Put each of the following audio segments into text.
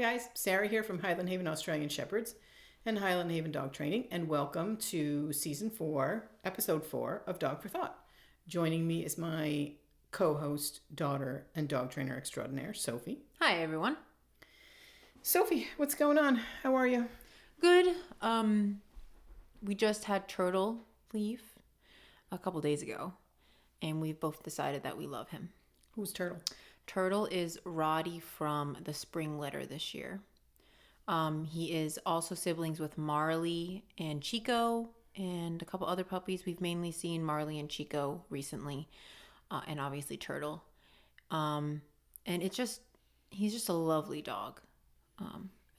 guys, Sarah here from Highland Haven Australian Shepherds and Highland Haven Dog Training, and welcome to Season 4, Episode 4 of Dog for Thought. Joining me is my co-host, daughter, and dog trainer extraordinaire, Sophie. Hi, everyone. Sophie, what's going on? How are you? Good. We just had Turtle leave a couple days ago, and we've both decided that we love him. Who's Turtle? Turtle is Roddy from the spring litter this year. He is also siblings with Marley and Chico and a couple other puppies. We've mainly seen Marley and Chico recently, and obviously Turtle. And he's just a lovely dog.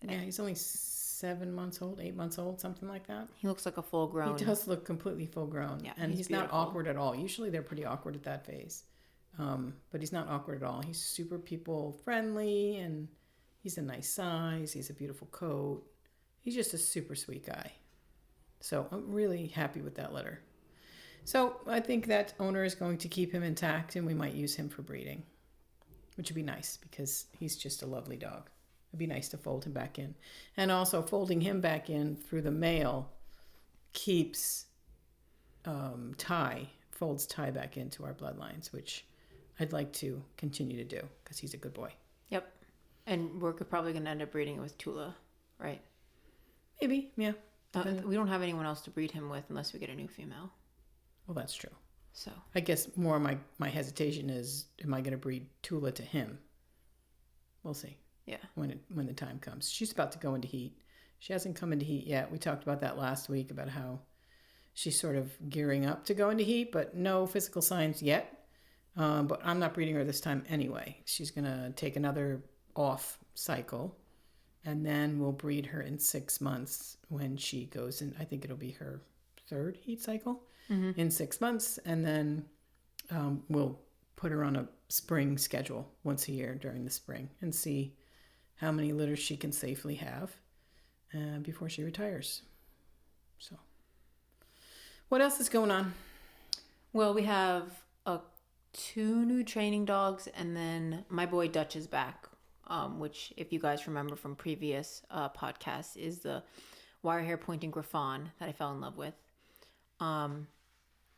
Yeah, he's only 7 months old, 8 months old, something like that. He looks like a full grown. He does look completely full grown. Yeah, and he's not beautiful. awkward at all. Usually they're pretty awkward at that phase. But he's not awkward at all. He's super people friendly, and he's a nice size. He's a beautiful coat. He's just a super sweet guy. So I'm really happy with that litter. So I think that owner is going to keep him intact, and we might use him for breeding, which would be nice because he's just a lovely dog. It'd be nice to fold him back in. And also folding him back in through the male keeps folds Ty back into our bloodlines, which I'd like to continue to do because he's a good boy. Yep. And we're probably going to end up breeding it with Tula, right? Maybe, yeah. We don't have anyone else to breed him with unless we get a new female. Well, that's true. So I guess more my hesitation is, am I going to breed Tula to him? We'll see. Yeah. When the time comes. She's about to go into heat. She hasn't come into heat yet. We talked about that last week, about how she's sort of gearing up to go into heat, but no physical signs yet. But I'm not breeding her this time anyway. She's going to take another off cycle, and then we'll breed her in 6 months when she goes in. I think it'll be her third heat cycle in 6 months, and then we'll put her on a spring schedule once a year during the spring and see how many litters she can safely have before she retires. So, what else is going on? Well, we have 2 new training dogs, and then my boy Dutch is back, which, if you guys remember from previous podcasts, is the wire hair pointing Griffon that I fell in love with. And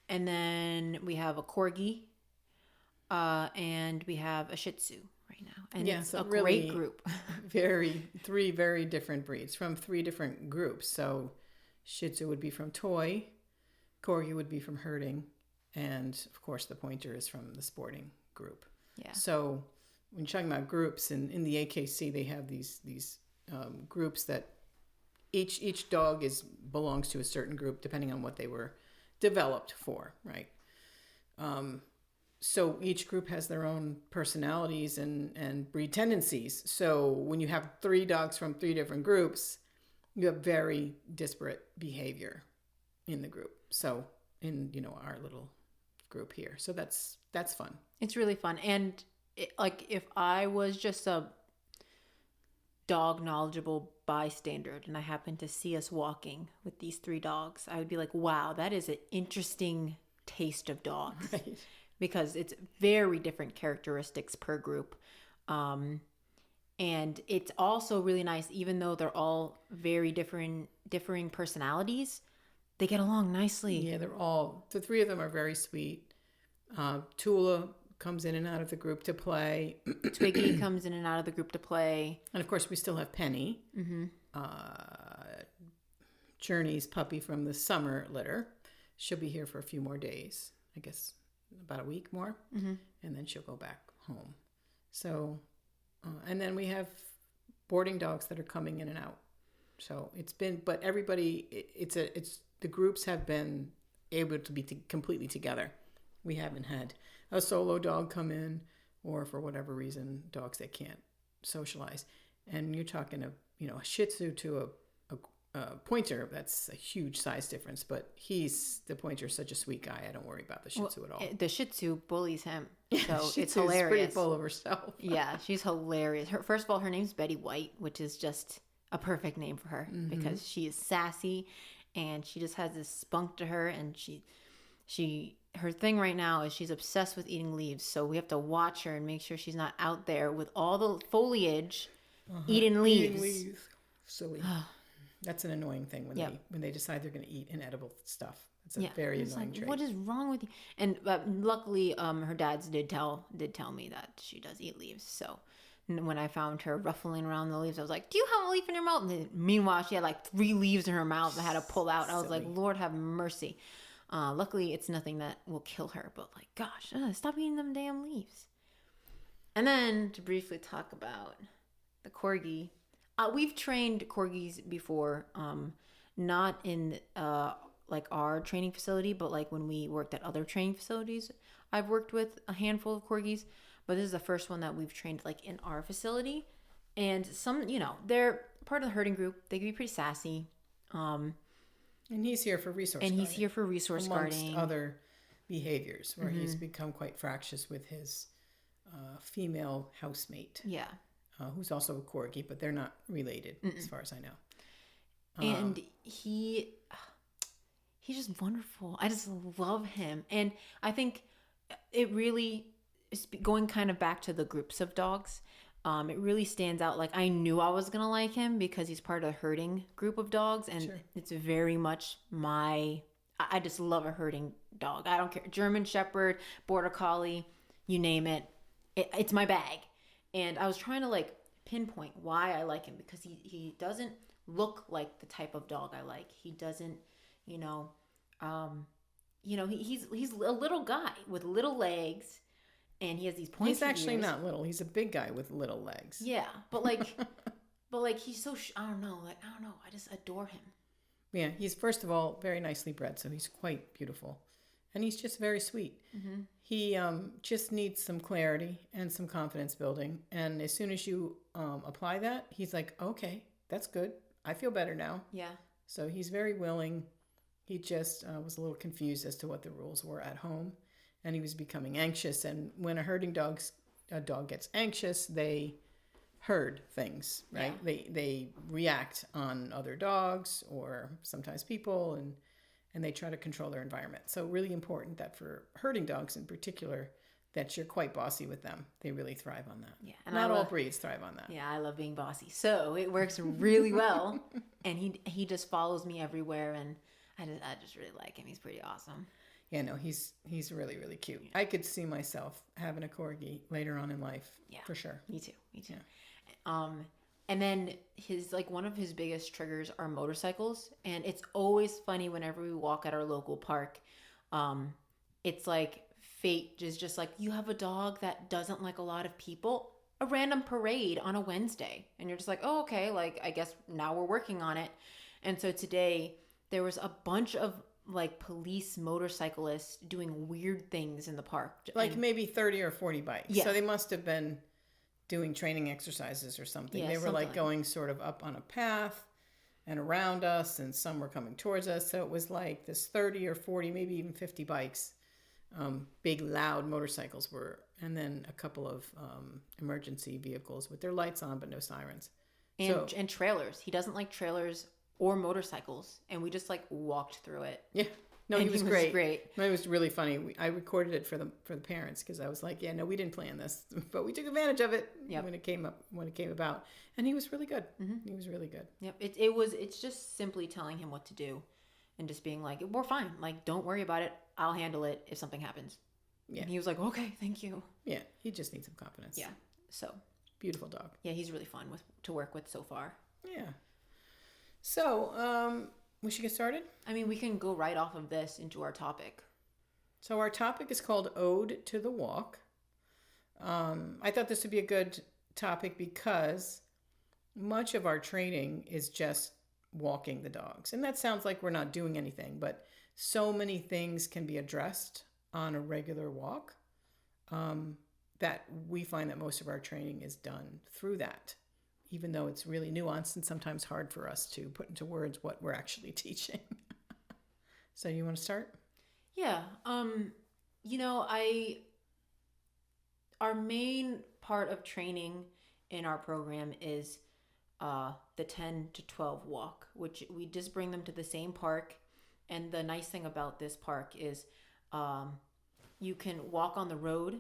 then we have a Corgi, and we have a Shih Tzu right now. And yeah, it's so a really great group. Three very different breeds from 3 different groups. So Shih Tzu would be from Toy, Corgi would be from Herding, and of course the Pointer is from the Sporting group. Yeah. So when you're talking about groups, in the AKC they have these groups that each dog belongs to a certain group depending on what they were developed for, right? So each group has their own personalities and breed tendencies. So when you have 3 dogs from 3 different groups, you have very disparate behavior in the group. So in our little group here, so that's fun. It's really fun. And if I was just a dog knowledgeable bystander and I happened to see us walking with these 3 dogs, I would be like, wow, that is an interesting taste of dogs. Right. Because it's very different characteristics per group. And it's also really nice, even though they're all very differing personalities, they get along nicely. Yeah, the 3 of them are very sweet. Tula comes in and out of the group to play. Twiggy comes in and out of the group to play. And of course, we still have Penny, Journey's puppy from the summer litter. She'll be here for a few more days, I guess about a week more, and then she'll go back home. So, and then we have boarding dogs that are coming in and out. So but everybody, the groups have been able to be completely together. We haven't had a solo dog come in, or for whatever reason, dogs that can't socialize. And you're talking a Shih Tzu to a Pointer. That's a huge size difference, but the Pointer's such a sweet guy. I don't worry about the Shih Tzu at all. The Shih Tzu bullies him, so Shih it's Tzu's hilarious. Pretty full of herself. Yeah, she's hilarious. First of all, her name's Betty White, which is just a perfect name for her because she is sassy, and she just has this spunk to her, and her thing right now is she's obsessed with eating leaves. So we have to watch her and make sure she's not out there with all the foliage eating leaves. Eating leaves. Silly. That's an annoying thing when they decide they're going to eat inedible stuff. It's a very annoying trait. What is wrong with you? And luckily, her dad's did tell me that she does eat leaves. So when I found her ruffling around the leaves, I was like, "Do you have a leaf in your mouth?" And then, meanwhile, she had like 3 leaves in her mouth. I had to pull out. I was like, "Lord have mercy." Luckily, it's nothing that will kill her. But like, gosh, stop eating them damn leaves. And then to briefly talk about the corgi, we've trained corgis before. Not in like our training facility, but like when we worked at other training facilities, I've worked with a handful of corgis, but this is the first one that we've trained like in our facility. And some, they're part of the herding group. They can be pretty sassy. And he's here for resource And guarding, he's here for resource amongst guarding. other behaviors where he's become quite fractious with his female housemate. Yeah. Who's also a corgi, but they're not related as far as I know. And he's just wonderful. I just love him. And I think it really is going kind of back to the groups of dogs. It really stands out. Like I knew I was going to like him because he's part of the herding group of dogs. And it's very much I just love a herding dog. I don't care. German Shepherd, Border Collie, you name it. It's my bag. And I was trying to like pinpoint why I like him because he doesn't look like the type of dog I like. He doesn't, he's a little guy with little legs, and he has these pointy. He's actually ears. not little. He's a big guy with little legs. Yeah, but like, he's so I don't know. I just adore him. Yeah, he's first of all very nicely bred, so he's quite beautiful, and he's just very sweet. Mm-hmm. He just needs some clarity and some confidence building, and as soon as you apply that, he's like, okay, that's good. I feel better now. Yeah. So he's very willing. He just was a little confused as to what the rules were at home, and he was becoming anxious. And when a dog gets anxious, they herd things, right? Yeah. They react on other dogs or sometimes people, and they try to control their environment. So really important that for herding dogs in particular, that you're quite bossy with them. They really thrive on that. Yeah, and not all breeds thrive on that. Yeah, I love being bossy. So it works really well. And he just follows me everywhere, and I just really like him. He's pretty awesome. Yeah, no, he's really, really cute. Yeah. I could see myself having a corgi later on in life. Yeah, for sure. Me too. Yeah. And then one of his biggest triggers are motorcycles, and it's always funny whenever we walk at our local park. It's like fate is just like, you have a dog that doesn't like a lot of people, a random parade on a Wednesday, and you're just like, oh, okay, like I guess now we're working on it. And so today there was a bunch of like police motorcyclists doing weird things in the park, like maybe 30 or 40 bikes. Yeah. So they must have been doing training exercises or something. Yeah, they were like going sort of up on a path and around us, and some were coming towards us. So it was like this 30 or 40, maybe even 50 bikes. Big loud motorcycles were, and then a couple of emergency vehicles with their lights on but no sirens. And trailers. He doesn't like trailers or motorcycles, and we just like walked through it. Yeah. No, he was great. No, it was really funny. I recorded it for the parents because I was like, yeah, no, we didn't plan this, but we took advantage of it when it came about, and he was really good. Mm-hmm. He was really good. Yep. It's just simply telling him what to do, and just being like, we're fine. Like, don't worry about it. I'll handle it if something happens. Yeah. And he was like, okay, thank you. Yeah. He just needs some confidence. Yeah. So beautiful dog. Yeah, he's really fun to work with so far. Yeah. So, we should get started? I mean, we can go right off of this into our topic. So our topic is called Ode to the Walk. I thought this would be a good topic because much of our training is just walking the dogs. And that sounds like we're not doing anything, but so many things can be addressed on a regular walk that we find that most of our training is done through that, even though it's really nuanced and sometimes hard for us to put into words what we're actually teaching. So you want to start? Yeah. Our main part of training in our program is the 10 to 12 walk, which we just bring them to the same park. And the nice thing about this park is you can walk on the road.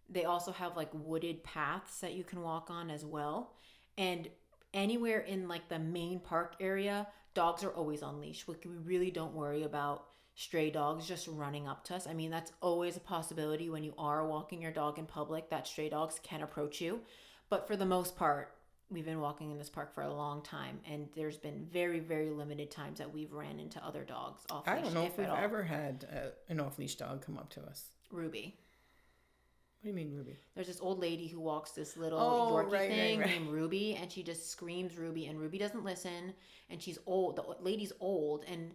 They also have like wooded paths that you can walk on as well. And anywhere in like the main park area, dogs are always on leash. We really don't worry about stray dogs just running up to us. I mean, that's always a possibility when you are walking your dog in public, that stray dogs can approach you. But for the most part, we've been walking in this park for a long time, and there's been very, very limited times that we've ran into other dogs off leash. I don't know if we've ever had an off-leash dog come up to us. Ruby. What do you mean, Ruby? There's this old lady who walks this little Yorkie right, thing right. named Ruby, and she just screams Ruby, and Ruby doesn't listen, and she's old. The lady's old, and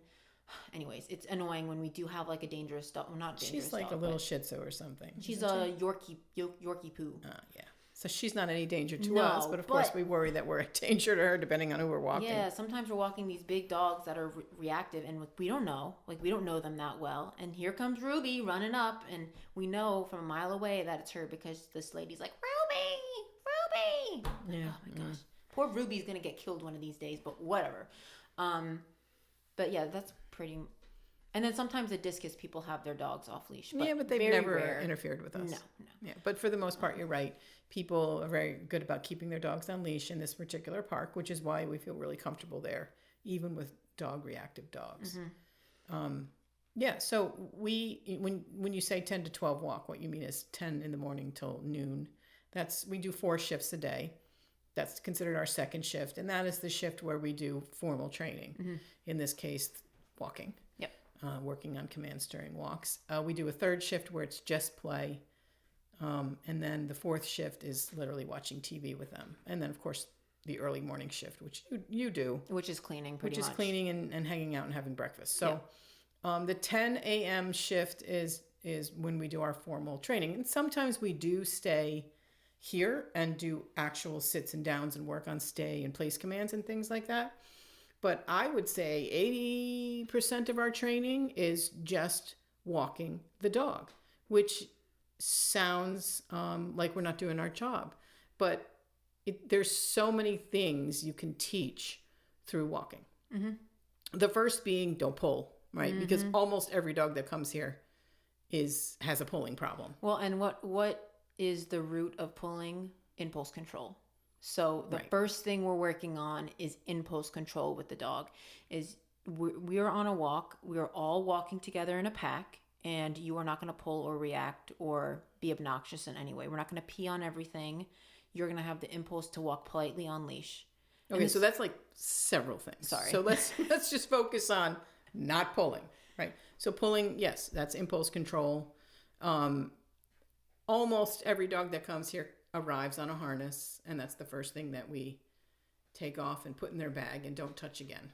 anyways, it's annoying when we do have like a dangerous dog. Well, not dangerous. She's like dog, a little Shih Tzu or something. She's a Yorkie poo. Yeah. So she's not any danger to us, but of course we worry that we're a danger to her depending on who we're walking. Yeah, sometimes we're walking these big dogs that are reactive, and we don't know them that well. And here comes Ruby running up, and we know from a mile away that it's her because this lady's like, Ruby! Yeah. Oh my gosh. Poor Ruby's going to get killed one of these days, but whatever. But yeah, that's pretty... And then sometimes the discus people have their dogs off leash. But they've never interfered with us. No. Yeah, but for the most part, you're right. People are very good about keeping their dogs on leash in this particular park, which is why we feel really comfortable there, even with reactive dogs. Yeah, so when you say 10 to 12 walk, what you mean is 10 in the morning till noon. We do 4 shifts a day. That's considered our second shift, and that is the shift where we do formal training. In this case, walking. Yep. Working on commands during walks. We do a third shift where it's just play. And then the fourth shift is literally watching TV with them. And then, of course, the early morning shift, which you do. Which is cleaning, pretty much. Which is cleaning and hanging out and having breakfast. So the 10 a.m. shift is when we do our formal training. And sometimes we do stay here and do actual sits and downs and work on stay and place commands and things like that. But I would say 80% of our training is just walking the dog, which sounds like we're not doing our job. But there's so many things you can teach through walking. The first being don't pull, right? Because almost every dog that comes here has a pulling problem. Well, and what is the root of pulling? Impulse control. So the first thing we're working on is impulse control with the dog. We are on a walk. We are all walking together in a pack, and you are not going to pull or react or be obnoxious in any way. We're not going to pee on everything. You're going to have the impulse to walk politely on leash. Okay, so that's like several things. Sorry. So let's just focus on not pulling, right? So pulling, yes, that's impulse control. Almost every dog that comes here arrives on a harness, and that's the first thing that we take off and put in their bag and don't touch again.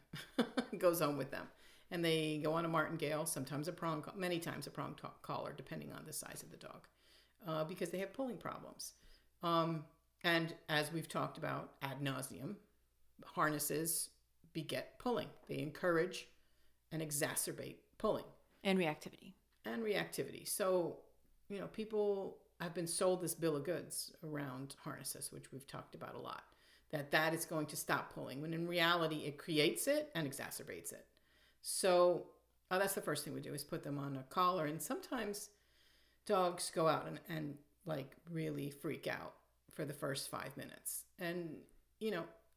Goes home with them. And they go on a martingale, sometimes many times a prong collar, depending on the size of the dog, because they have pulling problems. And as we've talked about ad nauseum, harnesses beget pulling. They encourage and exacerbate pulling. And reactivity. So, people have been sold this bill of goods around harnesses, which we've talked about a lot, that is going to stop pulling, when in reality it creates it and exacerbates it. So that's the first thing we do, is put them on a collar. And sometimes dogs go out and like really freak out for the first 5 minutes. And,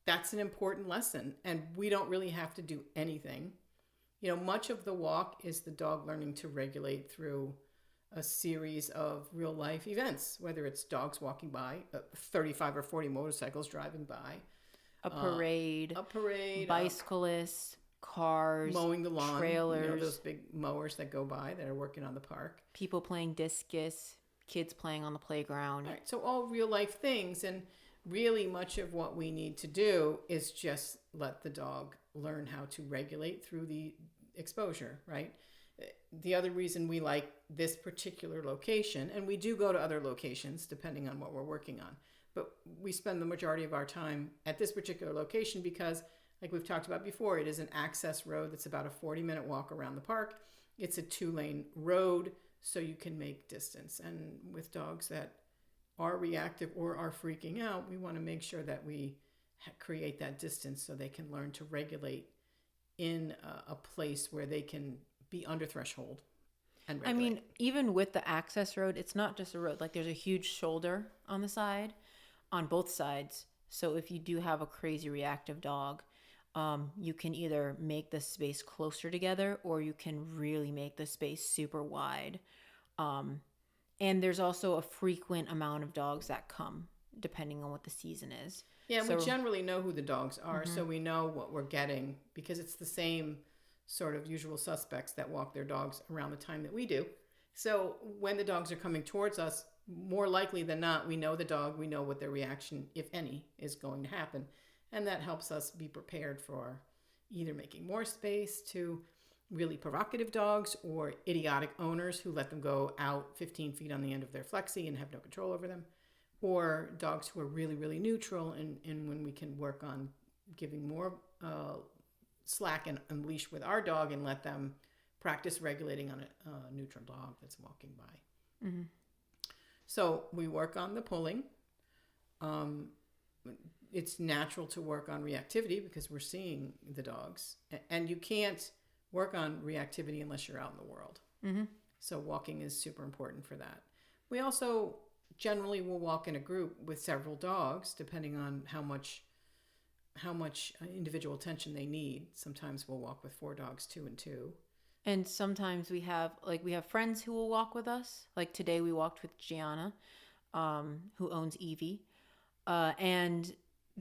that's an important lesson. And we don't really have to do anything. Much of the walk is the dog learning to regulate through a series of real life events, whether it's dogs walking by, 35 or 40 motorcycles driving by, a parade, bicyclists, cars, mowing the lawn, trailers, those big mowers that go by that are working on the park, people playing discus, kids playing on the playground. Right. So all real life things. And really much of what we need to do is just let the dog learn how to regulate through the exposure, right? The other reason we like this particular location, and we do go to other locations depending on what we're working on, but we spend the majority of our time at this particular location because, like we've talked about before, it is an access road that's about a 40-minute walk around the park. It's a 2-lane road, so you can make distance. And with dogs that are reactive or are freaking out, we want to make sure that we create that distance so they can learn to regulate in a place where they can be under threshold and regulate. I mean, even with the access road, it's not just a road. Like, there's a huge shoulder on the side, on both sides. So if you do have a crazy reactive dog, you can either make the space closer together or you can really make the space super wide. And there's also a frequent amount of dogs that come depending on what the season is. Yeah, and so, we generally know who the dogs are, so we know what we're getting because it's the same sort of usual suspects that walk their dogs around the time that we do. So when the dogs are coming towards us, more likely than not, we know the dog, we know what their reaction, if any, is going to happen. And that helps us be prepared for either making more space to really provocative dogs or idiotic owners who let them go out 15 feet on the end of their flexi and have no control over them, or dogs who are really, really neutral, and when we can work on giving more slack and leash with our dog and let them practice regulating on a neutral dog that's walking by. Mm-hmm. So we work on the pulling. It's natural to work on reactivity because we're seeing the dogs. And you can't work on reactivity unless you're out in the world. Mm-hmm. So walking is super important for that. We also generally will walk in a group with several dogs, depending on how much individual attention they need. Sometimes we'll walk with 4 dogs, 2 and 2. And sometimes we have friends who will walk with us. Like today we walked with Gianna, who owns Evie. And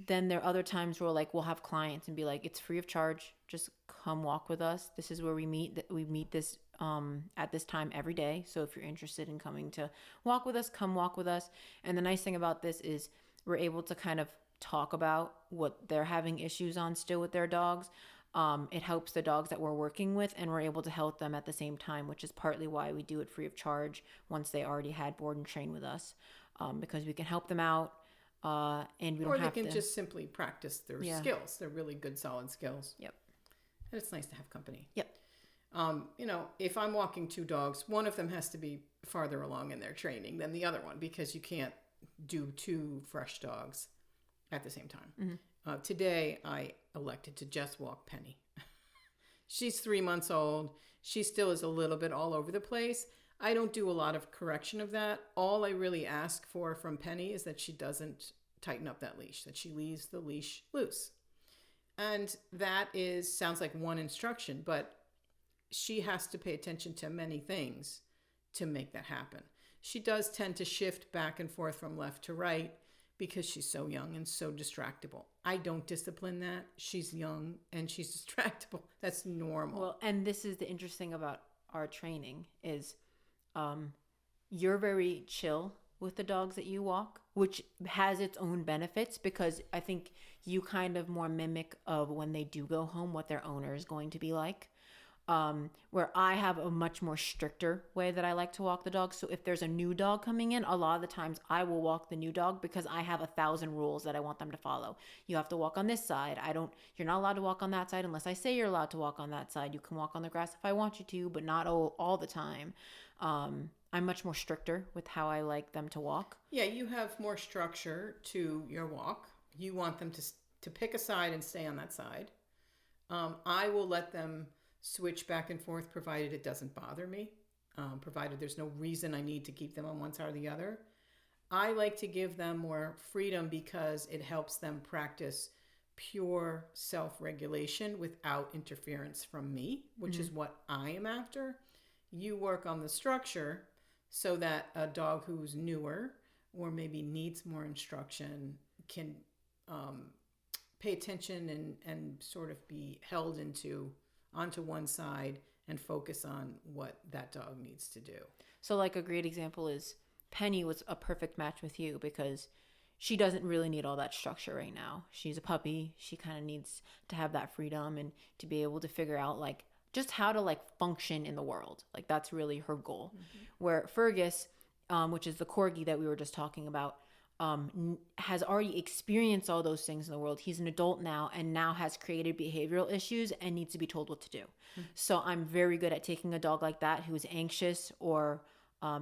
then there are other times where we'll have clients and be like, it's free of charge. Just come walk with us. This is where we meet. We meet this at this time every day. So if you're interested in coming to walk with us, come walk with us. And the nice thing about this is we're able to kind of talk about what they're having issues on still with their dogs. It helps the dogs that we're working with, and we're able to help them at the same time, which is partly why we do it free of charge once they already had board and train with us, because we can help them out, and we don't have to. Or they can just simply practice their skills. They're really good, solid skills. Yep. And it's nice to have company. Yep. If I'm walking 2 dogs, one of them has to be farther along in their training than the other one because you can't do 2 fresh dogs at the same time. Mm-hmm. Today, I elected to just walk Penny. She's 3 months old. She still is a little bit all over the place. I don't do a lot of correction of that. All I really ask for from Penny is that she doesn't tighten up that leash, that she leaves the leash loose. And that sounds like one instruction, but she has to pay attention to many things to make that happen. She does tend to shift back and forth from left to right because she's so young and so distractible. I don't discipline that. She's young and she's distractible. That's normal. Well, and this is the interesting about our training is you're very chill with the dogs that you walk, which has its own benefits because I think you kind of more mimic of when they do go home what their owner is going to be like. Where I have a much more stricter way that I like to walk the dog. So if there's a new dog coming in, a lot of the times I will walk the new dog because I have 1,000 rules that I want them to follow. You have to walk on this side. You're not allowed to walk on that side unless I say you're allowed to walk on that side. You can walk on the grass if I want you to, but not all the time. I'm much more stricter with how I like them to walk. Yeah, you have more structure to your walk. You want them to pick a side and stay on that side. I will let them switch back and forth provided it doesn't bother me, provided there's no reason I need to keep them on one side or the other. I like to give them more freedom because it helps them practice pure self-regulation without interference from me, which is what I am after. You work on the structure so that a dog who's newer or maybe needs more instruction can pay attention and sort of be held onto one side and focus on what that dog needs to do. So like a great example is Penny was a perfect match with you because she doesn't really need all that structure right now. She's a puppy. She kind of needs to have that freedom and to be able to figure out just how to function in the world. That's really her goal. Mm-hmm. Where Fergus, which is the corgi that we were just talking about, has already experienced all those things in the world. He's an adult now and now has created behavioral issues and needs to be told what to do. Mm-hmm. So I'm very good at taking a dog like that who is anxious or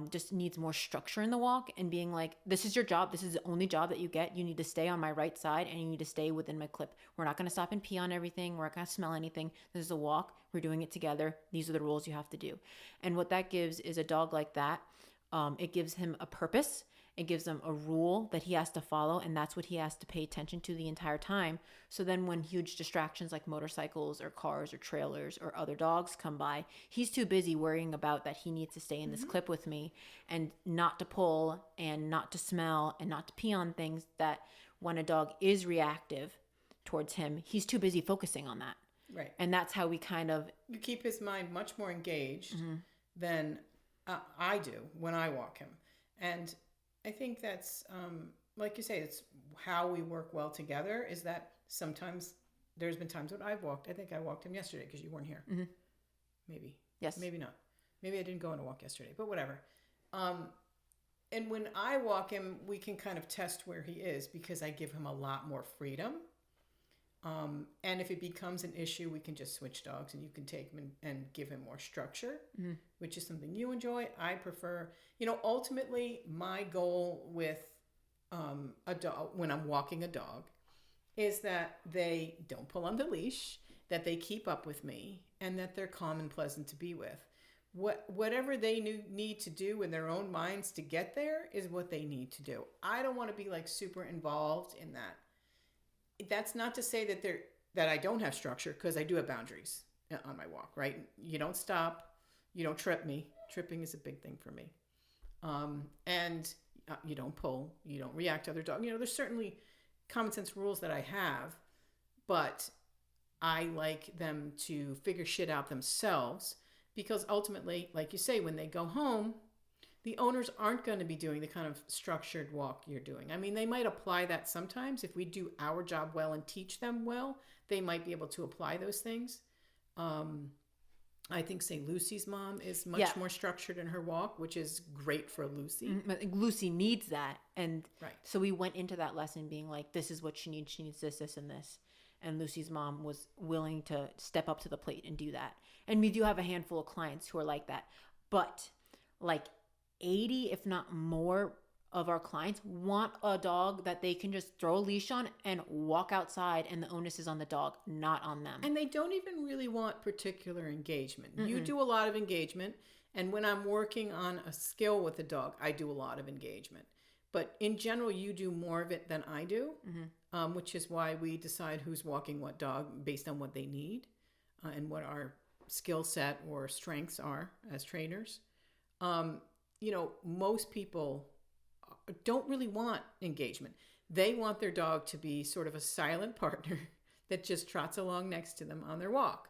just needs more structure in the walk and being like, this is your job. This is the only job that you get. You need to stay on my right side and you need to stay within my clip. We're not going to stop and pee on everything. We're not going to smell anything. This is a walk. We're doing it together. These are the rules you have to do. And what that gives is a dog like that. It gives him a purpose It gives him a rule that he has to follow, and that's what he has to pay attention to the entire time. So then when huge distractions like motorcycles or cars or trailers or other dogs come by, he's too busy worrying about that he needs to stay in this clip with me and not to pull and not to smell and not to pee on things, that when a dog is reactive towards him, he's too busy focusing on that. Right. And that's how we kind of... You keep his mind much more engaged than I do when I walk him. And I think that's, like you say, it's how we work well together, is that sometimes there's been times when I've walked. I think I walked him yesterday because you weren't here. Maybe. Yes. Maybe not. Maybe I didn't go on a walk yesterday, but whatever. And when I walk him, we can kind of test where he is because I give him a lot more freedom. And if it becomes an issue, we can just switch dogs and you can take him and give him more structure, which is something you enjoy. I prefer, ultimately my goal with a dog, when I'm walking a dog, is that they don't pull on the leash, that they keep up with me, and that they're calm and pleasant to be with. Whatever they need to do in their own minds to get there is what they need to do. I don't want to be like super involved in that. That's not to say that I don't have structure, because I do have boundaries on my walk, right? You don't stop. You don't trip me. Tripping is a big thing for me. And you don't pull. You don't react to other dogs. There's certainly common sense rules that I have, but I like them to figure shit out themselves, because ultimately, like you say, when they go home, the owners aren't going to be doing the kind of structured walk you're doing. I mean, they might apply that sometimes. If we do our job well and teach them well, they might be able to apply those things. I think, say, Lucy's mom is much more structured in her walk, which is great for Lucy. Lucy needs that. And right. So we went into that lesson being like, this is what she needs. She needs this, this, and this. And Lucy's mom was willing to step up to the plate and do that. And we do have a handful of clients who are like that. But like 80, if not more, of our clients want a dog that they can just throw a leash on and walk outside, and the onus is on the dog, not on them. And they don't even really want particular engagement. You do a lot of engagement, and when I'm working on a skill with a dog, I do a lot of engagement. But in general, you do more of it than I do, which is why we decide who's walking what dog based on what they need and what our skill set or strengths are as trainers. Most people don't really want engagement. They want their dog to be sort of a silent partner that just trots along next to them on their walk.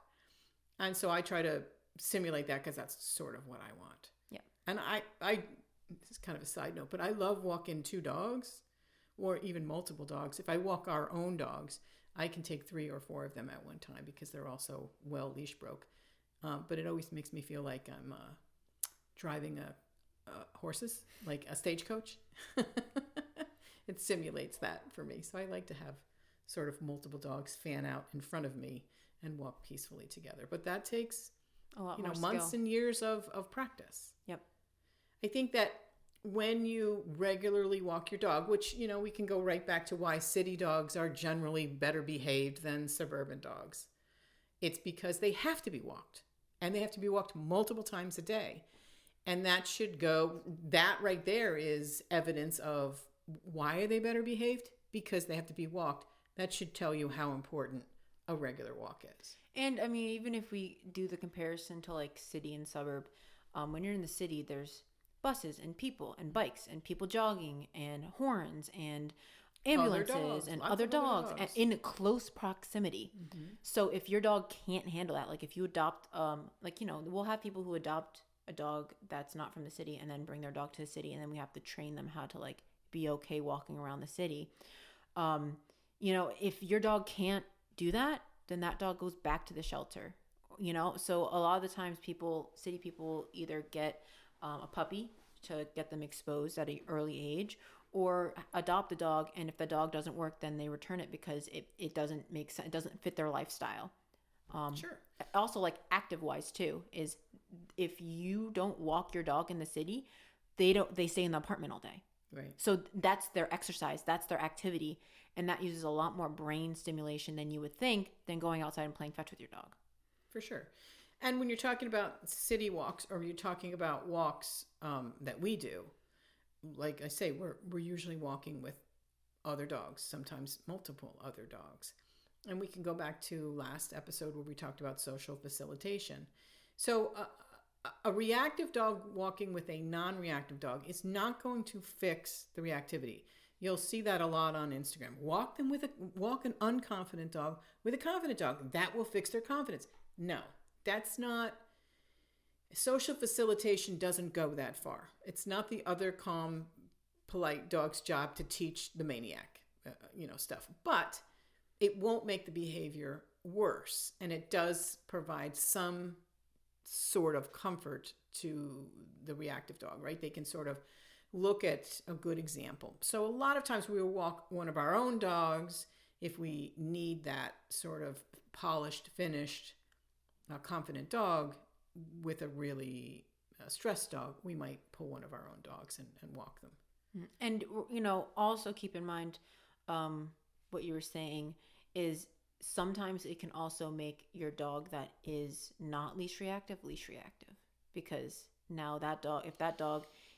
And so I try to simulate that, because that's sort of what I want. Yeah. And I this is kind of a side note, but I love walking two dogs or even multiple dogs. If I walk our own dogs, I can take 3 or 4 of them at one time because they're all so well leash broke. But it always makes me feel like I'm driving horses, like a stagecoach. It simulates that for me. So I like to have sort of multiple dogs fan out in front of me and walk peacefully together. But that takes a lot more months skill. and years of practice. Yep. I think that when you regularly walk your dog, which, we can go right back to why city dogs are generally better behaved than suburban dogs. It's because they have to be walked, and they have to be walked multiple times a day. And that right there is evidence of why are they better behaved? Because they have to be walked. That should tell you how important a regular walk is. And I mean, even if we do the comparison to like city and suburb, when you're in the city, there's buses and people and bikes and people jogging and horns and ambulances and other dogs in close proximity. So if your dog can't handle that, like if you adopt, we'll have people who adopt a dog that's not from the city and then bring their dog to the city, and then we have to train them how to like be okay walking around the city. If your dog can't do that, then that dog goes back to the shelter. So a lot of the times city people either get a puppy to get them exposed at an early age, or adopt a dog, and if the dog doesn't work, then they return it because it doesn't make sense. It doesn't fit their lifestyle. Sure. Also, like active wise too, is if you don't walk your dog in the city, they stay in the apartment all day. Right. So that's their exercise, that's their activity, and that uses a lot more brain stimulation than you would think than going outside and playing fetch with your dog. For sure. And when you're talking about city walks, or you're talking about walks that we do, like I say, we're usually walking with other dogs, sometimes multiple other dogs. And we can go back to last episode where we talked about social facilitation. So a reactive dog walking with a non-reactive dog is not going to fix the reactivity. You'll see that a lot on Instagram. Walk an unconfident dog with a confident dog. That will fix their confidence. No, that's not. Social facilitation doesn't go that far. It's not the other calm, polite dog's job to teach the maniac, stuff. But it won't make the behavior worse, and it does provide some sort of comfort to the reactive dog, right? They can sort of look at a good example. So a lot of times we will walk one of our own dogs if we need that sort of polished, finished, confident dog. With a really stressed dog, we might pull one of our own dogs and walk them. And, also keep in mind what you were saying is sometimes it can also make your dog that is not leash reactive, because now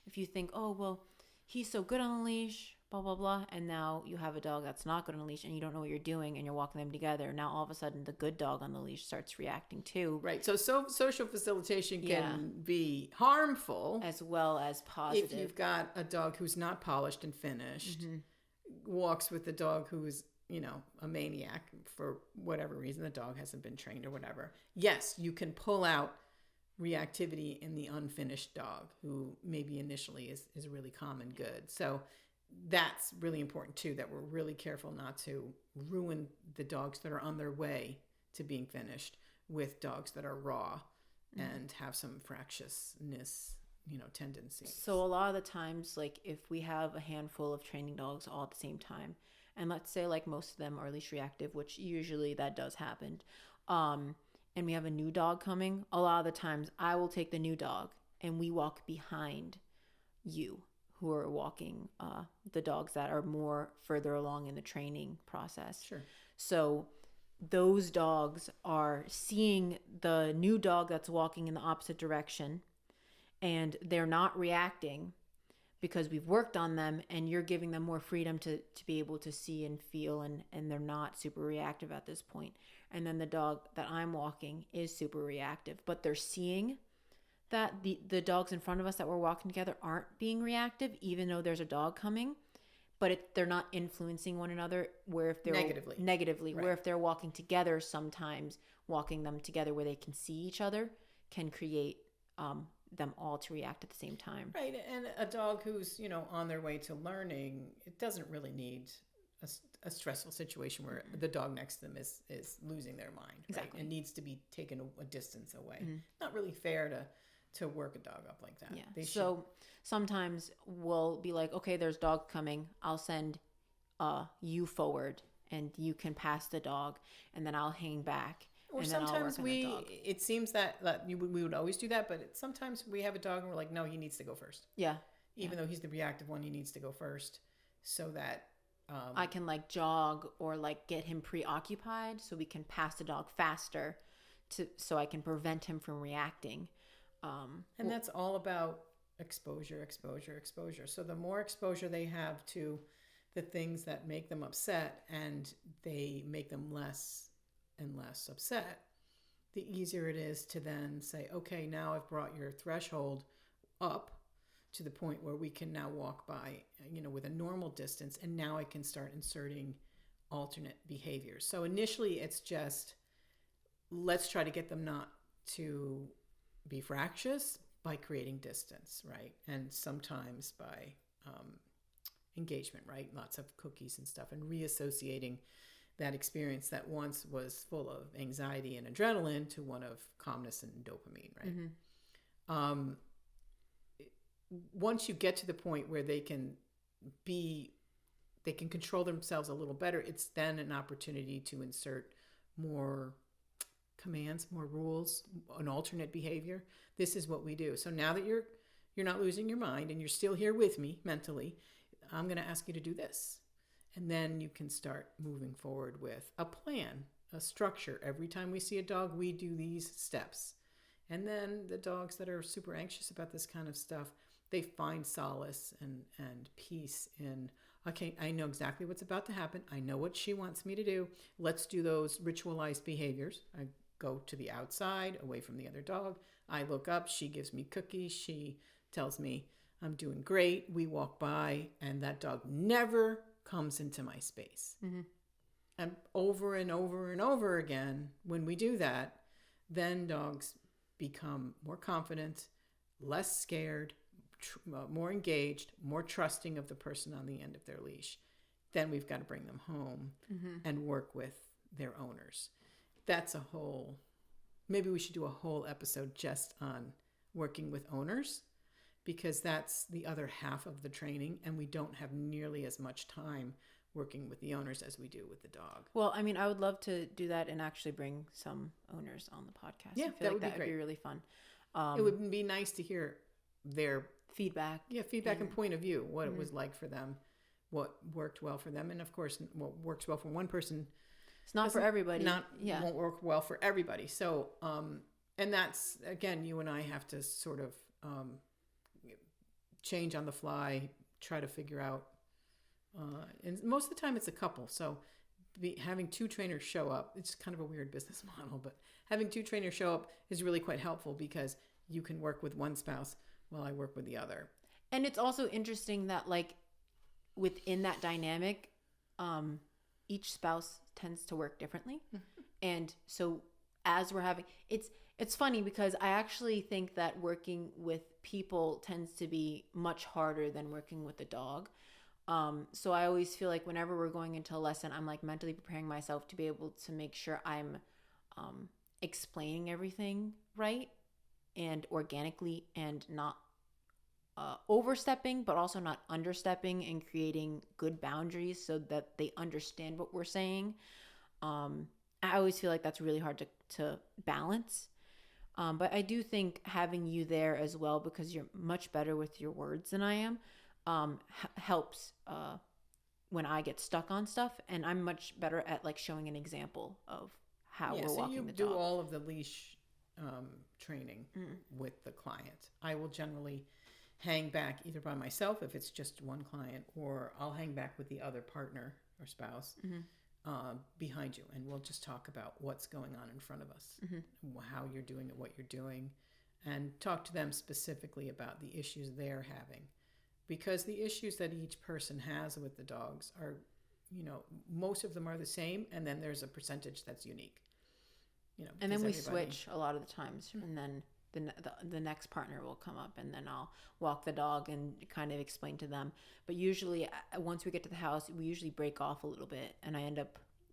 if you think, oh, well, he's so good on a leash, blah, blah, blah, and now you have a dog that's not good on a leash and you don't know what you're doing and you're walking them together, now all of a sudden the good dog on the leash starts reacting too. Right. So social facilitation can be harmful as well as positive. If you've got a dog who's not polished and finished, walks with a dog who's, a maniac for whatever reason, the dog hasn't been trained or whatever. Yes, you can pull out reactivity in the unfinished dog who maybe initially is really calm and good. So that's really important too, that we're really careful not to ruin the dogs that are on their way to being finished with dogs that are raw and have some fractiousness, tendencies. So a lot of the times, like if we have a handful of training dogs all at the same time, and let's say like most of them are leash reactive, which usually that does happen, and we have a new dog coming, a lot of the times I will take the new dog and we walk behind you who are walking the dogs that are more further along in the training process. Sure. So those dogs are seeing the new dog that's walking in the opposite direction and they're not reacting because we've worked on them and you're giving them more freedom to be able to see and feel and they're not super reactive at this point. And then the dog that I'm walking is super reactive, but they're seeing that the dogs in front of us that we're walking together aren't being reactive, even though there's a dog coming, but they're not influencing one another. Where if they're negatively, right. Where if they're walking together, sometimes walking them together where they can see each other can create them all to react at the same time. Right, and a dog who's on their way to learning, it doesn't really need a stressful situation where the dog next to them is losing their mind. Exactly, right? And needs to be taken a distance away. Not really fair to work a dog up like that. Yeah. So sometimes we'll be like, okay, there's dog coming. I'll send you forward and you can pass the dog and then I'll hang back. Or and sometimes then I'll work on the dog. It seems that we would always do that, but sometimes we have a dog and we're like, no, he needs to go first. Yeah. Even though he's the reactive one, he needs to go first so that I can like jog or like get him preoccupied so we can pass the dog faster so I can prevent him from reacting. And that's all about exposure. So the more exposure they have to the things that make them upset and they make them less and less upset, the easier it is to then say, okay, now I've brought your threshold up to the point where we can now walk by, with a normal distance, and now I can start inserting alternate behaviors. So initially it's just, let's try to get them not to be fractious by creating distance, right? And sometimes by engagement, right? Lots of cookies and stuff, and reassociating that experience that once was full of anxiety and adrenaline to one of calmness and dopamine, right? Once you get to the point where they can control themselves a little better, it's then an opportunity to insert more commands, more rules, an alternate behavior. This is what we do. So now that you're not losing your mind and you're still here with me mentally, I'm going to ask you to do this. And then you can start moving forward with a plan, a structure. Every time we see a dog, we do these steps. And then the dogs that are super anxious about this kind of stuff, they find solace and peace in, okay, I know exactly what's about to happen. I know what she wants me to do. Let's do those ritualized behaviors. I go to the outside, away from the other dog. I look up. She gives me cookies. She tells me I'm doing great. We walk by, and that dog never comes into my space. Mm-hmm. And over and over and over again, when we do that, then dogs become more confident, less scared, more engaged, more trusting of the person on the end of their leash. Then we've got to bring them home and work with their owners. That's a whole, maybe we should do a whole episode just on working with owners, because that's the other half of the training, and we don't have nearly as much time working with the owners as we do with the dog. Well, I mean, I would love to do that and actually bring some owners on the podcast. Yeah, I feel that like would be great. really fun. It would be nice to hear their feedback. Yeah, feedback and point of view, what it was like for them, what worked well for them, and of course, what works well for one person, it's not for everybody. Won't work well for everybody. So, and that's, again, you and I have to sort of change on the fly, try to figure out. And most of the time, it's a couple. So, having two trainers show up, it's kind of a weird business model, but having two trainers show up is really quite helpful, because you can work with one spouse while I work with the other. And it's also interesting that, like, within that dynamic, each spouse tends to work differently. And so as we're having, it's funny, because I actually think that working with people tends to be much harder than working with a dog. So I always feel like whenever we're going into a lesson, I'm like mentally preparing myself to be able to make sure I'm explaining everything right and organically, and not overstepping, but also not understepping, and creating good boundaries so that they understand what we're saying. I always feel like that's really hard to balance. But I do think having you there as well, because you're much better with your words than I am, helps when I get stuck on stuff, and I'm much better at like showing an example of how we're walking the dog. You do all of the leash training with the client. I will generally hang back either by myself if it's just one client, or I'll hang back with the other partner or spouse behind you, and we'll just talk about what's going on in front of us, how you're doing it, what you're doing, and talk to them specifically about the issues they're having. Because the issues that each person has with the dogs are, most of them are the same, and then there's a percentage that's unique. And then we switch a lot of the times, and then the next partner will come up, and then I'll walk the dog and kind of explain to them. But usually, once we get to the house, we usually break off a little bit, and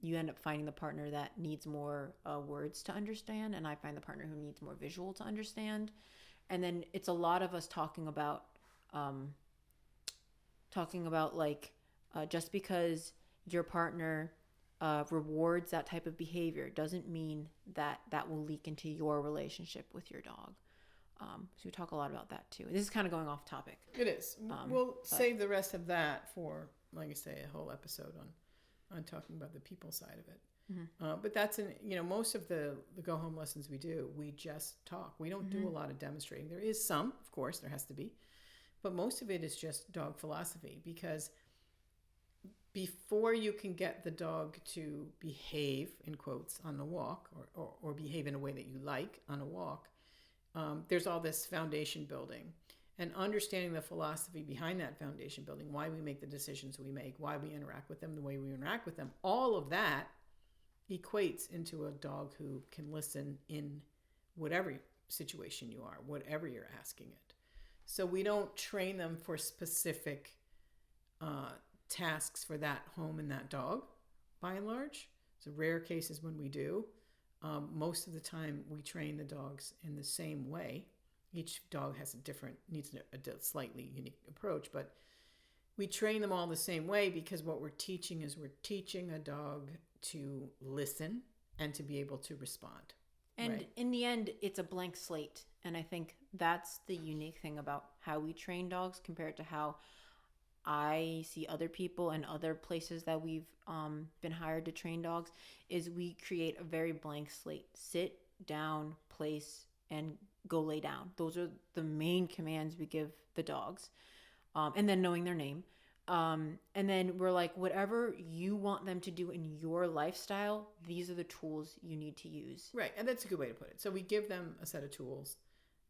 you end up finding the partner that needs more words to understand, and I find the partner who needs more visual to understand. And then it's a lot of us talking about like, just because your partner rewards that type of behavior doesn't mean that will leak into your relationship with your dog. So we talk a lot about that too. This is kind of going off topic. It is. We'll save the rest of that for, like I say, a whole episode on talking about the people side of it. But that's most of the go home lessons we do, we just talk. We don't do a lot of demonstrating. There is some, of course, there has to be, but most of it is just dog philosophy, because before you can get the dog to behave, in quotes, on the walk, or behave in a way that you like on a walk, there's all this foundation building, and understanding the philosophy behind that foundation building, why we make the decisions we make, why we interact with them the way we interact with them. All of that equates into a dog who can listen in whatever situation you are, whatever you're asking it. So we don't train them for specific tasks for that home and that dog, by and large. So rare cases when we do. Most of the time we train the dogs in the same way. Each dog has needs a slightly unique approach, but we train them all the same way, because what we're teaching a dog to listen and to be able to respond. And right? In the end, it's a blank slate. And I think that's the unique thing about how we train dogs compared to how I see other people and other places that we've been hired to train dogs, is we create a very blank slate. Sit down, place and go lay down. Those are the main commands we give the dogs. And then knowing their name. And then we're like, whatever you want them to do in your lifestyle, these are the tools you need to use. Right. And that's a good way to put it. So we give them a set of tools,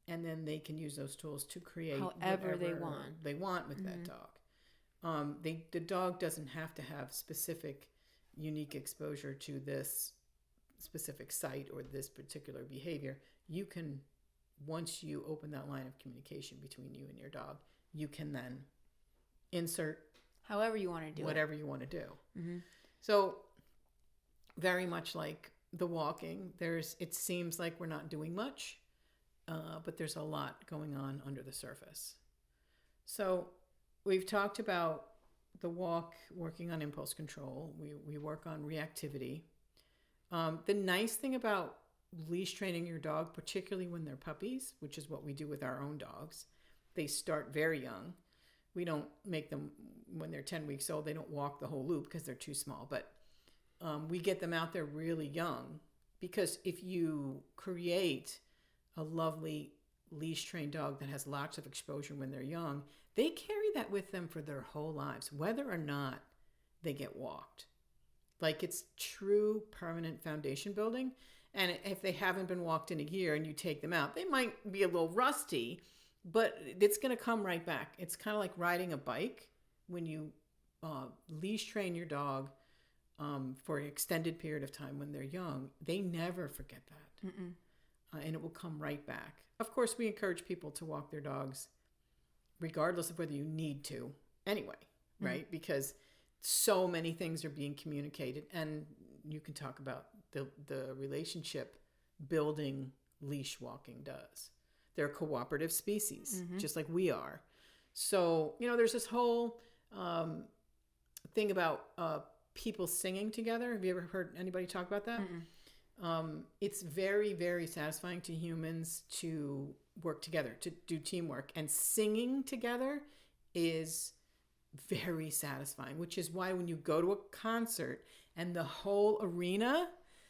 and then they can use those tools to create however they want. They want with that dog. The dog doesn't have to have specific, unique exposure to this specific site or this particular behavior. You can, once you open that line of communication between you and your dog, you can then insert however you want to do whatever you want to do. So very much like the walking, it seems like we're not doing much, but there's a lot going on under the surface. So we've talked about the walk, working on impulse control. We work on reactivity. The nice thing about leash training your dog, particularly when they're puppies, which is what we do with our own dogs, they start very young. We don't make them, when they're 10 weeks old, they don't walk the whole loop because they're too small. But we get them out there really young, because if you create a lovely leash trained dog that has lots of exposure when they're young, they carry that with them for their whole lives, whether or not they get walked. Like, it's true permanent foundation building. And if they haven't been walked in a year and you take them out, they might be a little rusty, but it's going to come right back. It's kind of like riding a bike. When you leash train your dog for an extended period of time when they're young, they never forget that. And it will come right back. Of course, we encourage people to walk their dogs regardless of whether you need to anyway, right? Because so many things are being communicated, and you can talk about the relationship building leash walking does. They're a cooperative species, just like we are. So, there's this whole thing about people singing together. Have you ever heard anybody talk about that? It's very, very satisfying to humans to work together, to do teamwork. And singing together is very satisfying, which is why when you go to a concert and the whole arena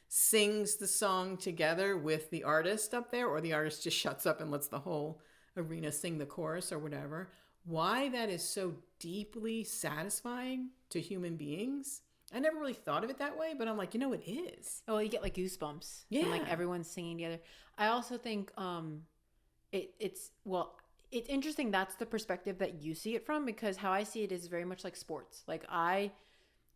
sings the song together with the artist up there, or the artist just shuts up and lets the whole arena sing the chorus or whatever, why that is so deeply satisfying to human beings. I never really thought of it that way, but I'm like, it is. Oh, you get like goosebumps. Yeah. And like everyone's singing together. I also think it's interesting that's the perspective that you see it from, because how I see it is very much like sports. Like, I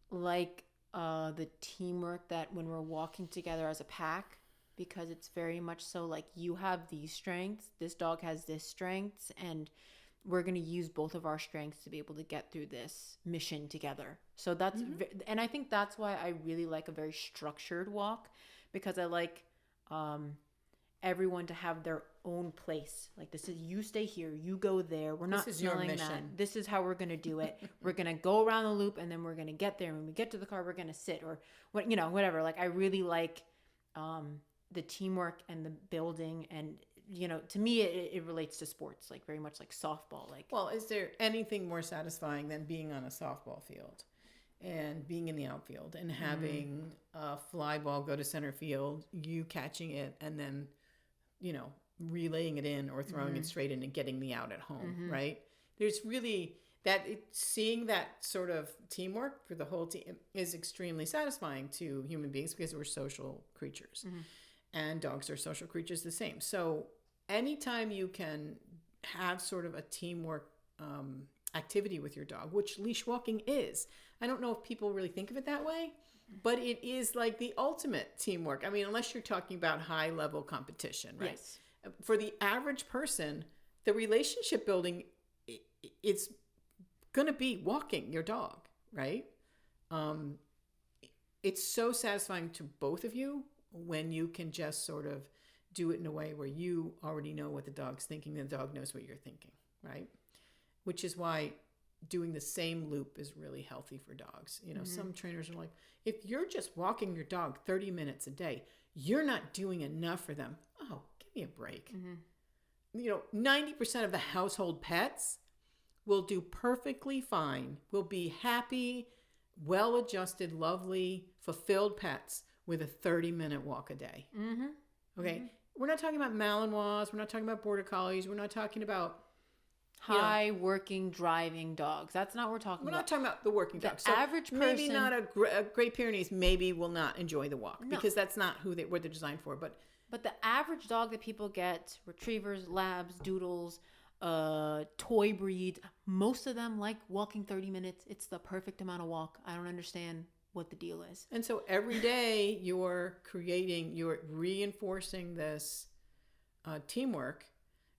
like the teamwork that when we're walking together as a pack, because it's very much so like, you have these strengths, this dog has this strengths, and we're going to use both of our strengths to be able to get through this mission together. So that's and I think that's why I really like a very structured walk, because I like everyone to have their own place. Like, this is, you stay here, you go there. We're not smelling that. This is how we're going to do it. We're going to go around the loop, and then we're going to get there. When we get to the car, we're going to sit, or what, whatever. Like, I really like the teamwork and the building, and to me it relates to sports, like very much like softball. Like, well, is there anything more satisfying than being on a softball field and being in the outfield and having a fly ball go to center field, you catching it, and then relaying it in or throwing it straight in and getting the out at home, right? There's really seeing that sort of teamwork for the whole team is extremely satisfying to human beings, because we're social creatures, and dogs are social creatures the same. So anytime you can have sort of a teamwork activity with your dog, which leash walking is, I don't know if people really think of it that way, but it is like the ultimate teamwork. I mean, unless you're talking about high level competition, right? Yes. For the average person, the relationship building, it's going to be walking your dog, right? It's so satisfying to both of you when you can just sort of do it in a way where you already know what the dog's thinking, and the dog knows what you're thinking, right? Which is why doing the same loop is really healthy for dogs. Some trainers are like, if you're just walking your dog 30 minutes a day, you're not doing enough for them. Oh, give me a break. 90% of the household pets will do perfectly fine, will be happy, well-adjusted, lovely, fulfilled pets with a 30-minute walk a day. Okay? We're not talking about Malinois. We're not talking about Border Collies. We're not talking about high working driving dogs. That's not what we're talking We're about. not talking about the working dog. The average person, maybe not a Great Pyrenees. Maybe will not enjoy the walk because that's not what they're designed for. But the average dog that people get, retrievers, labs, doodles, toy breeds, most of them like walking 30 minutes. It's the perfect amount of walk. I don't understand what the deal is. And so every day you're reinforcing this teamwork,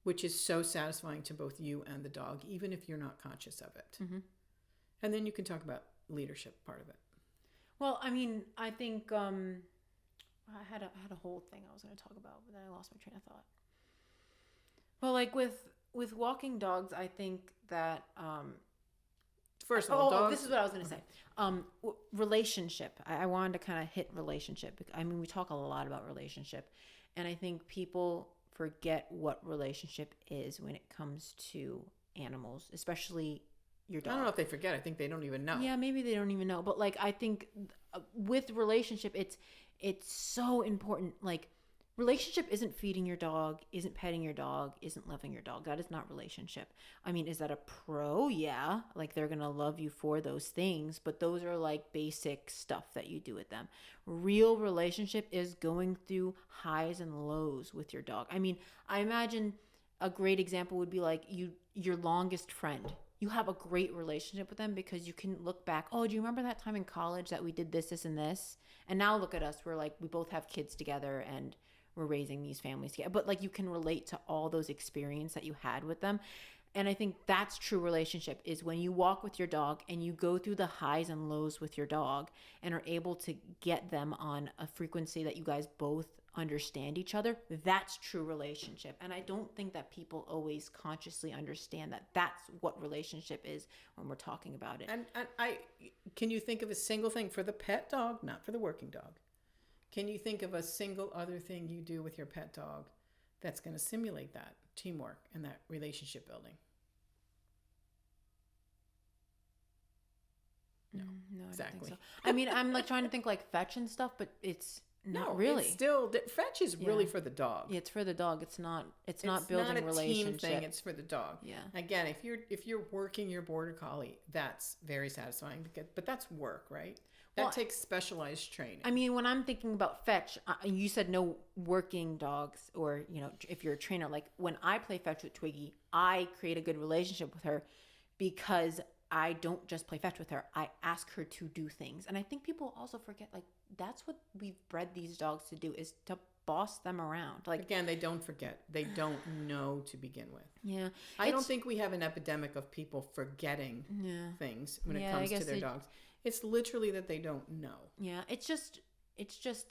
which is so satisfying to both you and the dog, even if you're not conscious of it. Mm-hmm. And then you can talk about leadership part of it. Well, I mean, I think I had a whole thing I was going to talk about, but then I lost my train of thought. Well, like with walking dogs, I think that first of all, dogs. This is what I was going to say. Relationship. I wanted to kind of hit relationship. I mean, we talk a lot about relationship, and I think people forget what relationship is when it comes to animals, especially your dog. I don't know if they forget. I think they don't even know. Yeah, maybe they don't even know. But like, I think with relationship, it's so important. Like, relationship isn't feeding your dog, isn't petting your dog, isn't loving your dog. That is not relationship. I mean, is that a pro? Yeah. Like, they're going to love you for those things, but those are like basic stuff that you do with them. Real relationship is going through highs and lows with your dog. I mean, I imagine a great example would be like your longest friend. You have a great relationship with them because you can look back. Oh, do you remember that time in college that we did this, this, and this? And now look at us. We're like, we both have kids together and we're raising these families together. But like, you can relate to all those experiences that you had with them. And I think that's true relationship, is when you walk with your dog and you go through the highs and lows with your dog and are able to get them on a frequency that you guys both understand each other. That's true relationship. And I don't think that people always consciously understand that that's what relationship is when we're talking about it. And can you think of a single thing for the pet dog, not for the working dog? Can you think of a single other thing you do with your pet dog that's going to simulate that teamwork and that relationship building? No, exactly. I don't think so. I mean, I'm like trying to think like fetch and stuff, but it's not really. It's still, fetch is really for the dog. Yeah, it's for the dog. It's not building not a relationship. Team thing. It's for the dog. Yeah. Again, if you're working your border collie, that's very satisfying to get, but that's work, right? That takes specialized training. I mean, when I'm thinking about fetch, you said no working dogs, or, you know, if you're a trainer, like when I play fetch with Twiggy, I create a good relationship with her because I don't just play fetch with her. I ask her to do things. And I think people also forget, like, that's what we've bred these dogs to do, is to boss them around. Like, again, they don't forget. They don't know to begin with. Yeah. I don't think we have an epidemic of people forgetting things when it comes to their dogs. It's literally that they don't know. Yeah. It's just,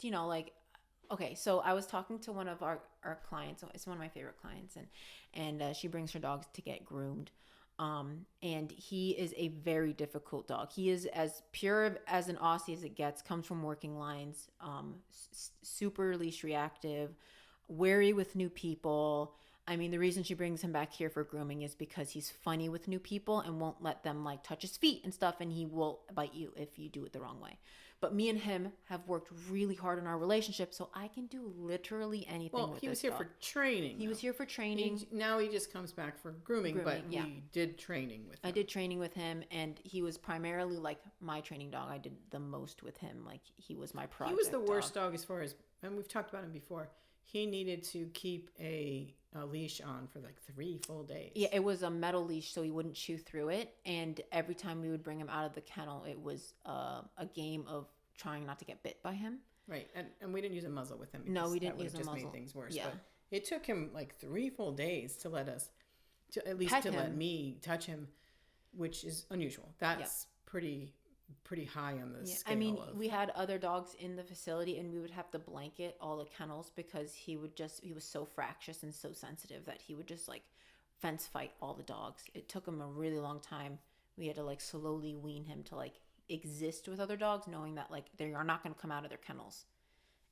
you know, like, okay, so I was talking to one of our clients. It's one of my favorite clients, and she brings her dogs to get groomed. And he is a very difficult dog. He is as pure as an Aussie as it gets, comes from working lines, super leash reactive, wary with new people. I mean, the reason she brings him back here for grooming is because he's funny with new people and won't let them like touch his feet and stuff, and he will bite you if you do it the wrong way. But me and him have worked really hard on our relationship, so I can do literally anything with this dog. Well, he was here for training. He was here for training. Now he just comes back for grooming, but we did training with him. I did training with him, and he was primarily like my training dog. I did the most with him. Like, he was my project. He was the worst dog as far as, and we've talked about him before. He needed to keep a leash on for like 3 full days. Yeah, it was a metal leash, so he wouldn't chew through it. And every time we would bring him out of the kennel, it was a game of trying not to get bit by him. Right, and we didn't use a muzzle with him. No, we didn't use a muzzle. That would have just made things worse. Yeah. But it took him like 3 full days to let us, let me touch him, which is unusual. That's pretty high on the scale. I mean, we had other dogs in the facility, and we would have to blanket all the kennels because he was so fractious and so sensitive that he would just like fence fight all the dogs. It took him a really long time. We had to like slowly wean him to like exist with other dogs, knowing that like they are not going to come out of their kennels.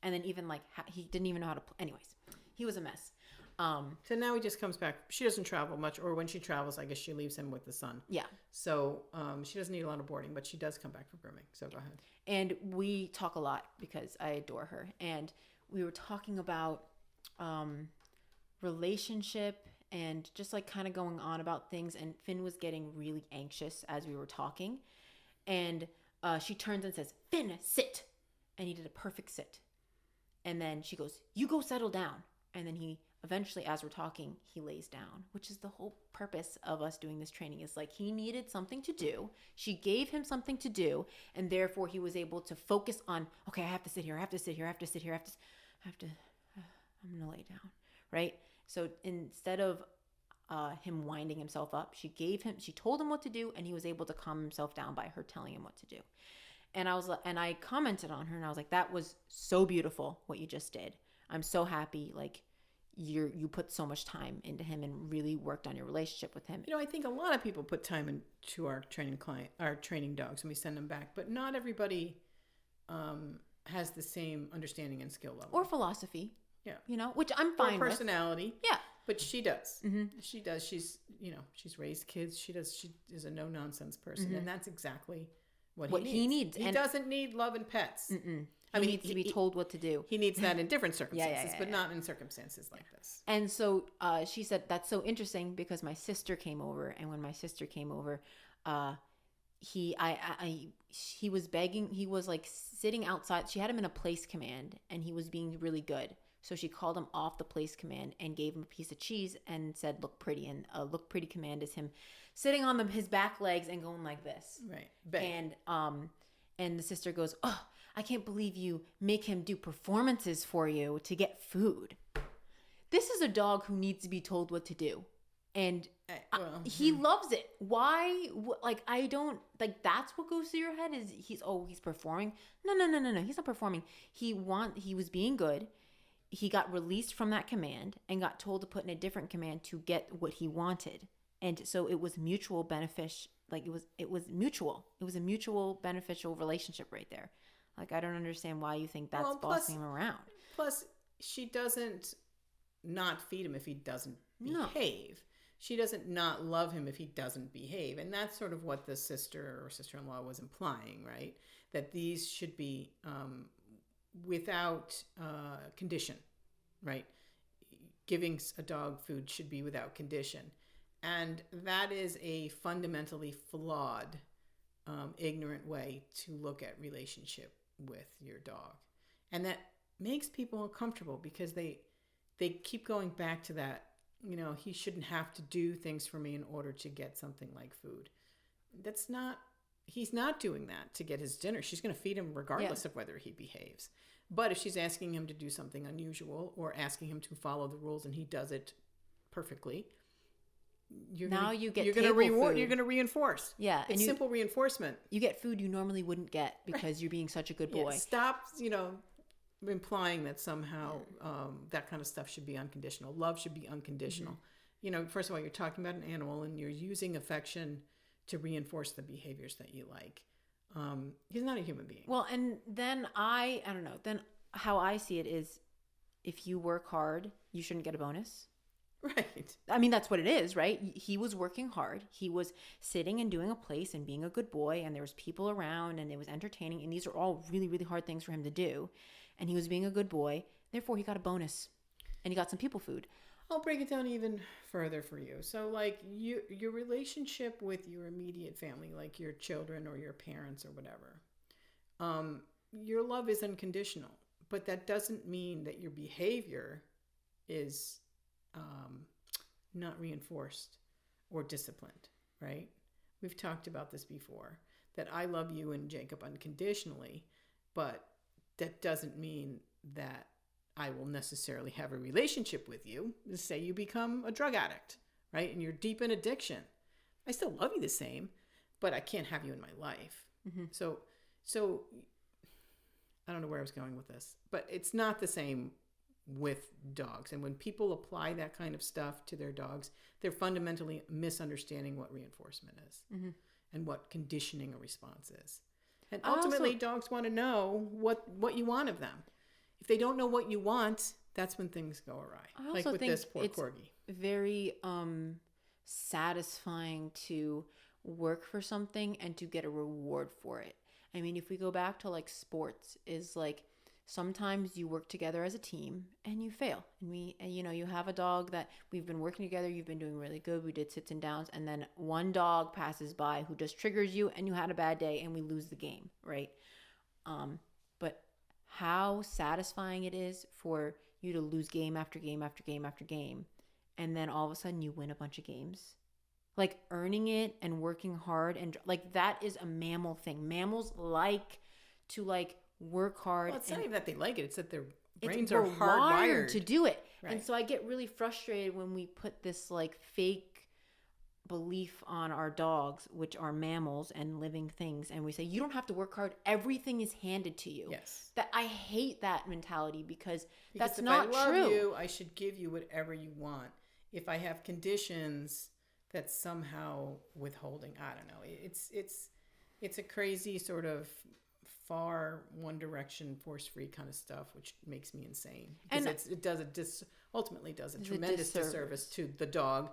And then even like he didn't even know how to anyways, he was a mess. So now he just comes back. She doesn't travel much, or when she travels, I guess she leaves him with the son. Yeah. So she doesn't need a lot of boarding, but she does come back for grooming. So go ahead. And we talk a lot because I adore her. And we were talking about relationship and just like kind of going on about things. And Finn was getting really anxious as we were talking. And she turns and says, Finn, sit. And he did a perfect sit. And then she goes, you go settle down. And then he eventually, as we're talking, he lays down, which is the whole purpose of us doing this training. Is like he needed something to do. She gave him something to do. And therefore he was able to focus on, okay, I have to sit here. I have to sit here. I have to sit here. I'm going to lay down. Right. So instead of him winding himself up, she told him what to do, and he was able to calm himself down by her telling him what to do. And I commented on her, and I was like, that was so beautiful what you just did. I'm so happy. Like you put so much time into him and really worked on your relationship with him. I think a lot of people put time into our training dogs when we send them back, but not everybody has the same understanding and skill level. Or philosophy. Yeah. Which I'm fine with. Personality. Yeah. But she does. Mm-hmm. She does. She's raised kids. She is a no-nonsense person. Mm-hmm. And that's exactly what he needs. He doesn't need love and pets. Mm-mm. He needs to be told what to do. He needs that in different circumstances, but not in circumstances like this. And so she said, that's so interesting because my sister came over. And when my sister came over, he was begging. He was like sitting outside. She had him in a place command, and he was being really good. So she called him off the place command and gave him a piece of cheese and said, look pretty. And look pretty command is him sitting on his back legs and going like this. Right. And the sister goes, oh, I can't believe you make him do performances for you to get food. This is a dog who needs to be told what to do. And he loves it. Why? Like, I don't, like, that's what goes through your head is he's performing. No. He's not performing. He was being good. He got released from that command and got told to put in a different command to get what he wanted. And so it was mutual beneficial. Like it was mutual. It was a mutual beneficial relationship right there. Like, I don't understand why you think that's bossing him around. Plus, she doesn't not feed him if he doesn't behave. No. She doesn't not love him if he doesn't behave. And that's sort of what the sister or sister-in-law was implying, right? That these should be without condition, right? Giving a dog food should be without condition. And that is a fundamentally flawed, ignorant way to look at relationship with your dog. And that makes people uncomfortable because they keep going back to that, he shouldn't have to do things for me in order to get something like food. He's not doing that to get his dinner. She's going to feed him regardless of whether he behaves. But if she's asking him to do something unusual or asking him to follow the rules and he does it perfectly, you're going to reinforce. Yeah. It's simple reinforcement. You get food you normally wouldn't get because you're being such a good boy. Yeah, stop, implying that somehow that kind of stuff should be unconditional. Love should be unconditional. Mm-hmm. First of all, you're talking about an animal and you're using affection to reinforce the behaviors that you like. He's not a human being. Well, and then I don't know. Then how I see it is if you work hard, you shouldn't get a bonus. Right. I mean, that's what it is, right? He was working hard. He was sitting and doing a place and being a good boy, and there was people around and it was entertaining. And these are all really, really hard things for him to do. And he was being a good boy. Therefore, he got a bonus and he got some people food. I'll break it down even further for you. So like your relationship with your immediate family, like your children or your parents or whatever, your love is unconditional, but that doesn't mean that your behavior is not reinforced or disciplined, right? We've talked about this before, that I love you and Jacob unconditionally, but that doesn't mean that I will necessarily have a relationship with you. Say you become a drug addict, right? And you're deep in addiction. I still love you the same, but I can't have you in my life. Mm-hmm. So I don't know where I was going with this, but it's not the same with dogs. And when people apply that kind of stuff to their dogs, they're fundamentally misunderstanding what reinforcement is and what conditioning a response is. And ultimately, dogs want to know what you want of them. If they don't know what you want, that's when things go awry. I also like with think this poor it's corgi. Very satisfying to work for something and to get a reward for it. I mean, if we go back to like sports, is like sometimes you work together as a team and you fail. And you have a dog that we've been working together. You've been doing really good. We did sits and downs. And then one dog passes by who just triggers you and you had a bad day and we lose the game, right? But how satisfying it is for you to lose game after game after game after game. And then all of a sudden you win a bunch of games. Like earning it and working hard. And like that is a mammal thing. Mammals like to like work hard. Well, it's not even that they like it. It's that their we're brains are hardwired to do it. Right. And so I get really frustrated when we put this like fake belief on our dogs, which are mammals and living things, and we say you don't have to work hard, everything is handed to you. Yes. That I hate that mentality because that's if not I love true. You, I should give you whatever you want. If I have conditions that's somehow withholding, I don't know. It's a crazy sort of far one direction, force free kind of stuff, which makes me insane. Because it ultimately does a tremendous disservice to the dog,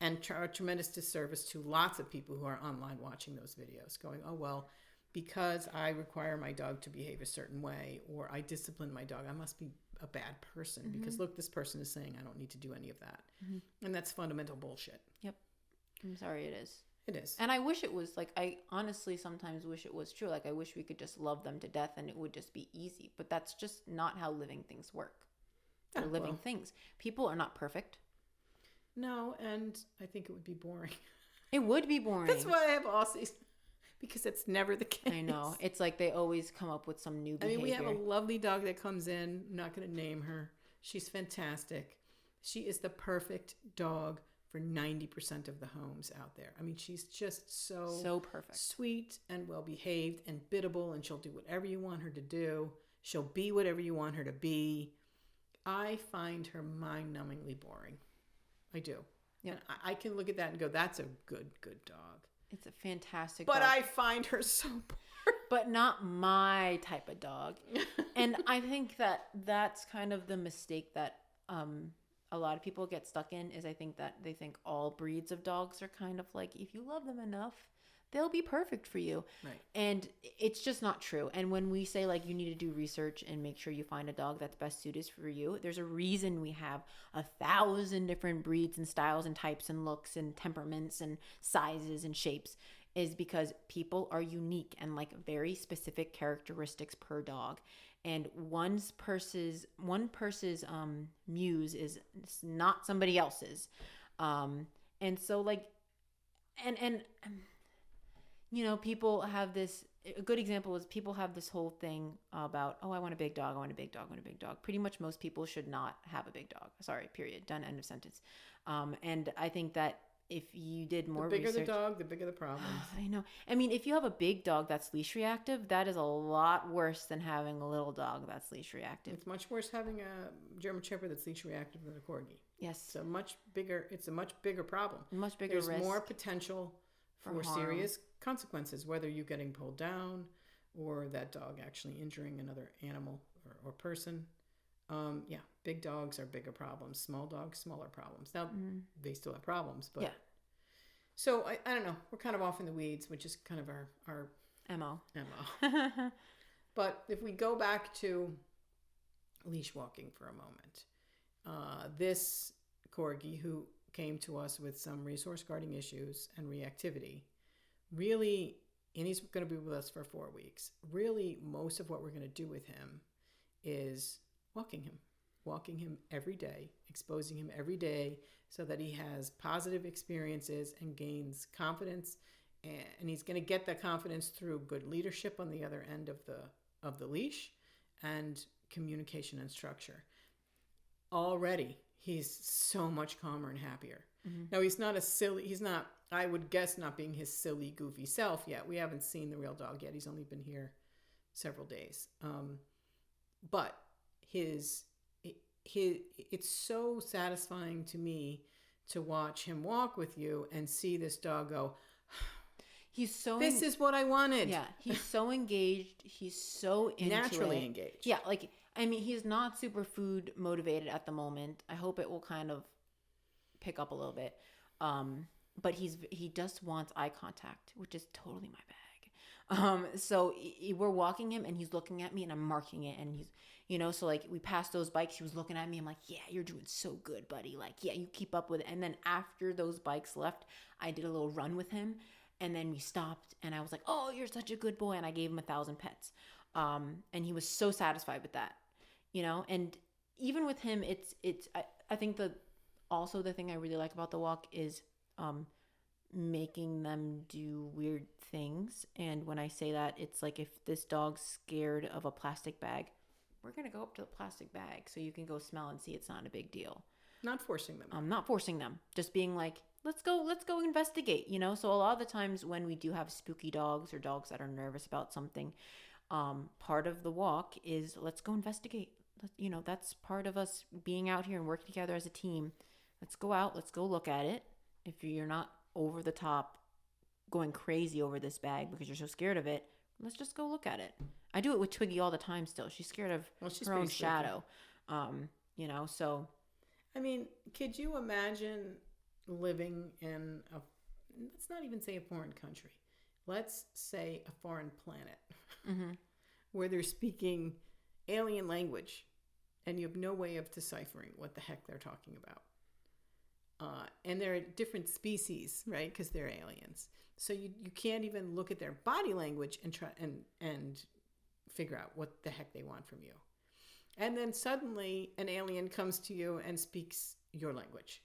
and a tremendous disservice to lots of people who are online watching those videos, going, oh well, because I require my dog to behave a certain way, or I discipline my dog, I must be a bad person because look, this person is saying I don't need to do any of that, and that's fundamental bullshit. Yep. I'm sorry, it is. It is. And I wish it was like, I honestly sometimes wish it was true. Like I wish we could just love them to death and it would just be easy. But that's just not how living things work. They're living things. People are not perfect. No, and I think it would be boring. It would be boring. That's why I have Aussies. Because it's never the case. I know. It's like they always come up with some new behavior. I mean, we have a lovely dog that comes in. I'm not going to name her. She's fantastic. She is the perfect dog for 90% of the homes out there. I mean, she's just so perfect, sweet and well behaved and biddable, and she'll do whatever you want her to do. She'll be whatever you want her to be. I find her mind-numbingly boring. I do. Yeah, I can look at that and go, "That's a good dog." It's a fantastic but dog. I find her so boring. But not my type of dog. And I think that that's kind of the mistake that a lot of people get stuck in, is I think that they think all breeds of dogs are kind of like, if you love them enough, they'll be perfect for you. Right. And it's just not true. And when we say like you need to do research and make sure you find a dog that's best suited for you, there's a reason we have 1,000 different breeds and styles and types and looks and temperaments and sizes and shapes, is because people are unique and like very specific characteristics per dog. And one person's muse is not somebody else's. And so like, and people have this, a good example is people have this whole thing about, oh, I want a big dog, I want a big dog, I want a big dog. Pretty much most people should not have a big dog. Sorry, period. Done, end of sentence. And I think that if you did more research... The bigger the dog, the bigger the problems. I know. I mean, if you have a big dog that's leash reactive, that is a lot worse than having a little dog that's leash reactive. It's much worse having a German Shepherd that's leash reactive than a Corgi. Yes. It's a much bigger problem. Much bigger There's risk. More potential for serious consequences, whether you getting pulled down or that dog actually injuring another animal or person. Big dogs are bigger problems. Small dogs, smaller problems. Now, they still have problems, but... Yeah. So, I don't know. We're kind of off in the weeds, which is kind of our MO. But if we go back to leash walking for a moment, this Corgi who came to us with some resource guarding issues and reactivity, really, and he's going to be with us for 4 weeks, really most of what we're going to do with him is walking him every day, exposing him every day so that he has positive experiences and gains confidence. And he's going to get that confidence through good leadership on the other end of the leash and communication and structure. Already, he's so much calmer and happier. Mm-hmm. Now, he's not, I would guess, not being his silly, goofy self yet. We haven't seen the real dog yet. He's only been here several days. But it's so satisfying to me to watch him walk with you and see this dog go, this is what I wanted. Yeah, he's so engaged. He's so into naturally engaged. Yeah, like, I mean, he's not super food motivated at the moment. I hope it will kind of pick up a little bit. But he just wants eye contact, which is totally my bag. So we're walking him and he's looking at me and I'm marking it, and you know? So like we passed those bikes, he was looking at me. I'm like, yeah, you're doing so good, buddy. Like, yeah, you keep up with it. And then after those bikes left, I did a little run with him, and then we stopped, and I was like, oh, you're such a good boy. And I gave him 1,000 pets. And he was so satisfied with that, you know? And even with him, I think also the thing I really like about the walk is, making them do weird things. And when I say that, it's like if this dog's scared of a plastic bag, we're going to go up to the plastic bag so you can go smell and see it's not a big deal. Not forcing them. I'm not forcing them. Just being like, let's go investigate, you know? So a lot of the times when we do have spooky dogs or dogs that are nervous about something, part of the walk is let's go investigate. You know, that's part of us being out here and working together as a team. Let's go out. Let's go look at it. If you're not over the top going crazy over this bag because you're so scared of it, let's just go look at it. I do it with Twiggy all the time still. She's scared of her own shadow. You know, so. I mean, could you imagine living in let's not even say a foreign country. Let's say a foreign planet where they're speaking alien language and you have no way of deciphering what the heck they're talking about. And they're different species, right? Because they're aliens. So you can't even look at their body language and try and figure out what the heck they want from you. And then suddenly an alien comes to you and speaks your language.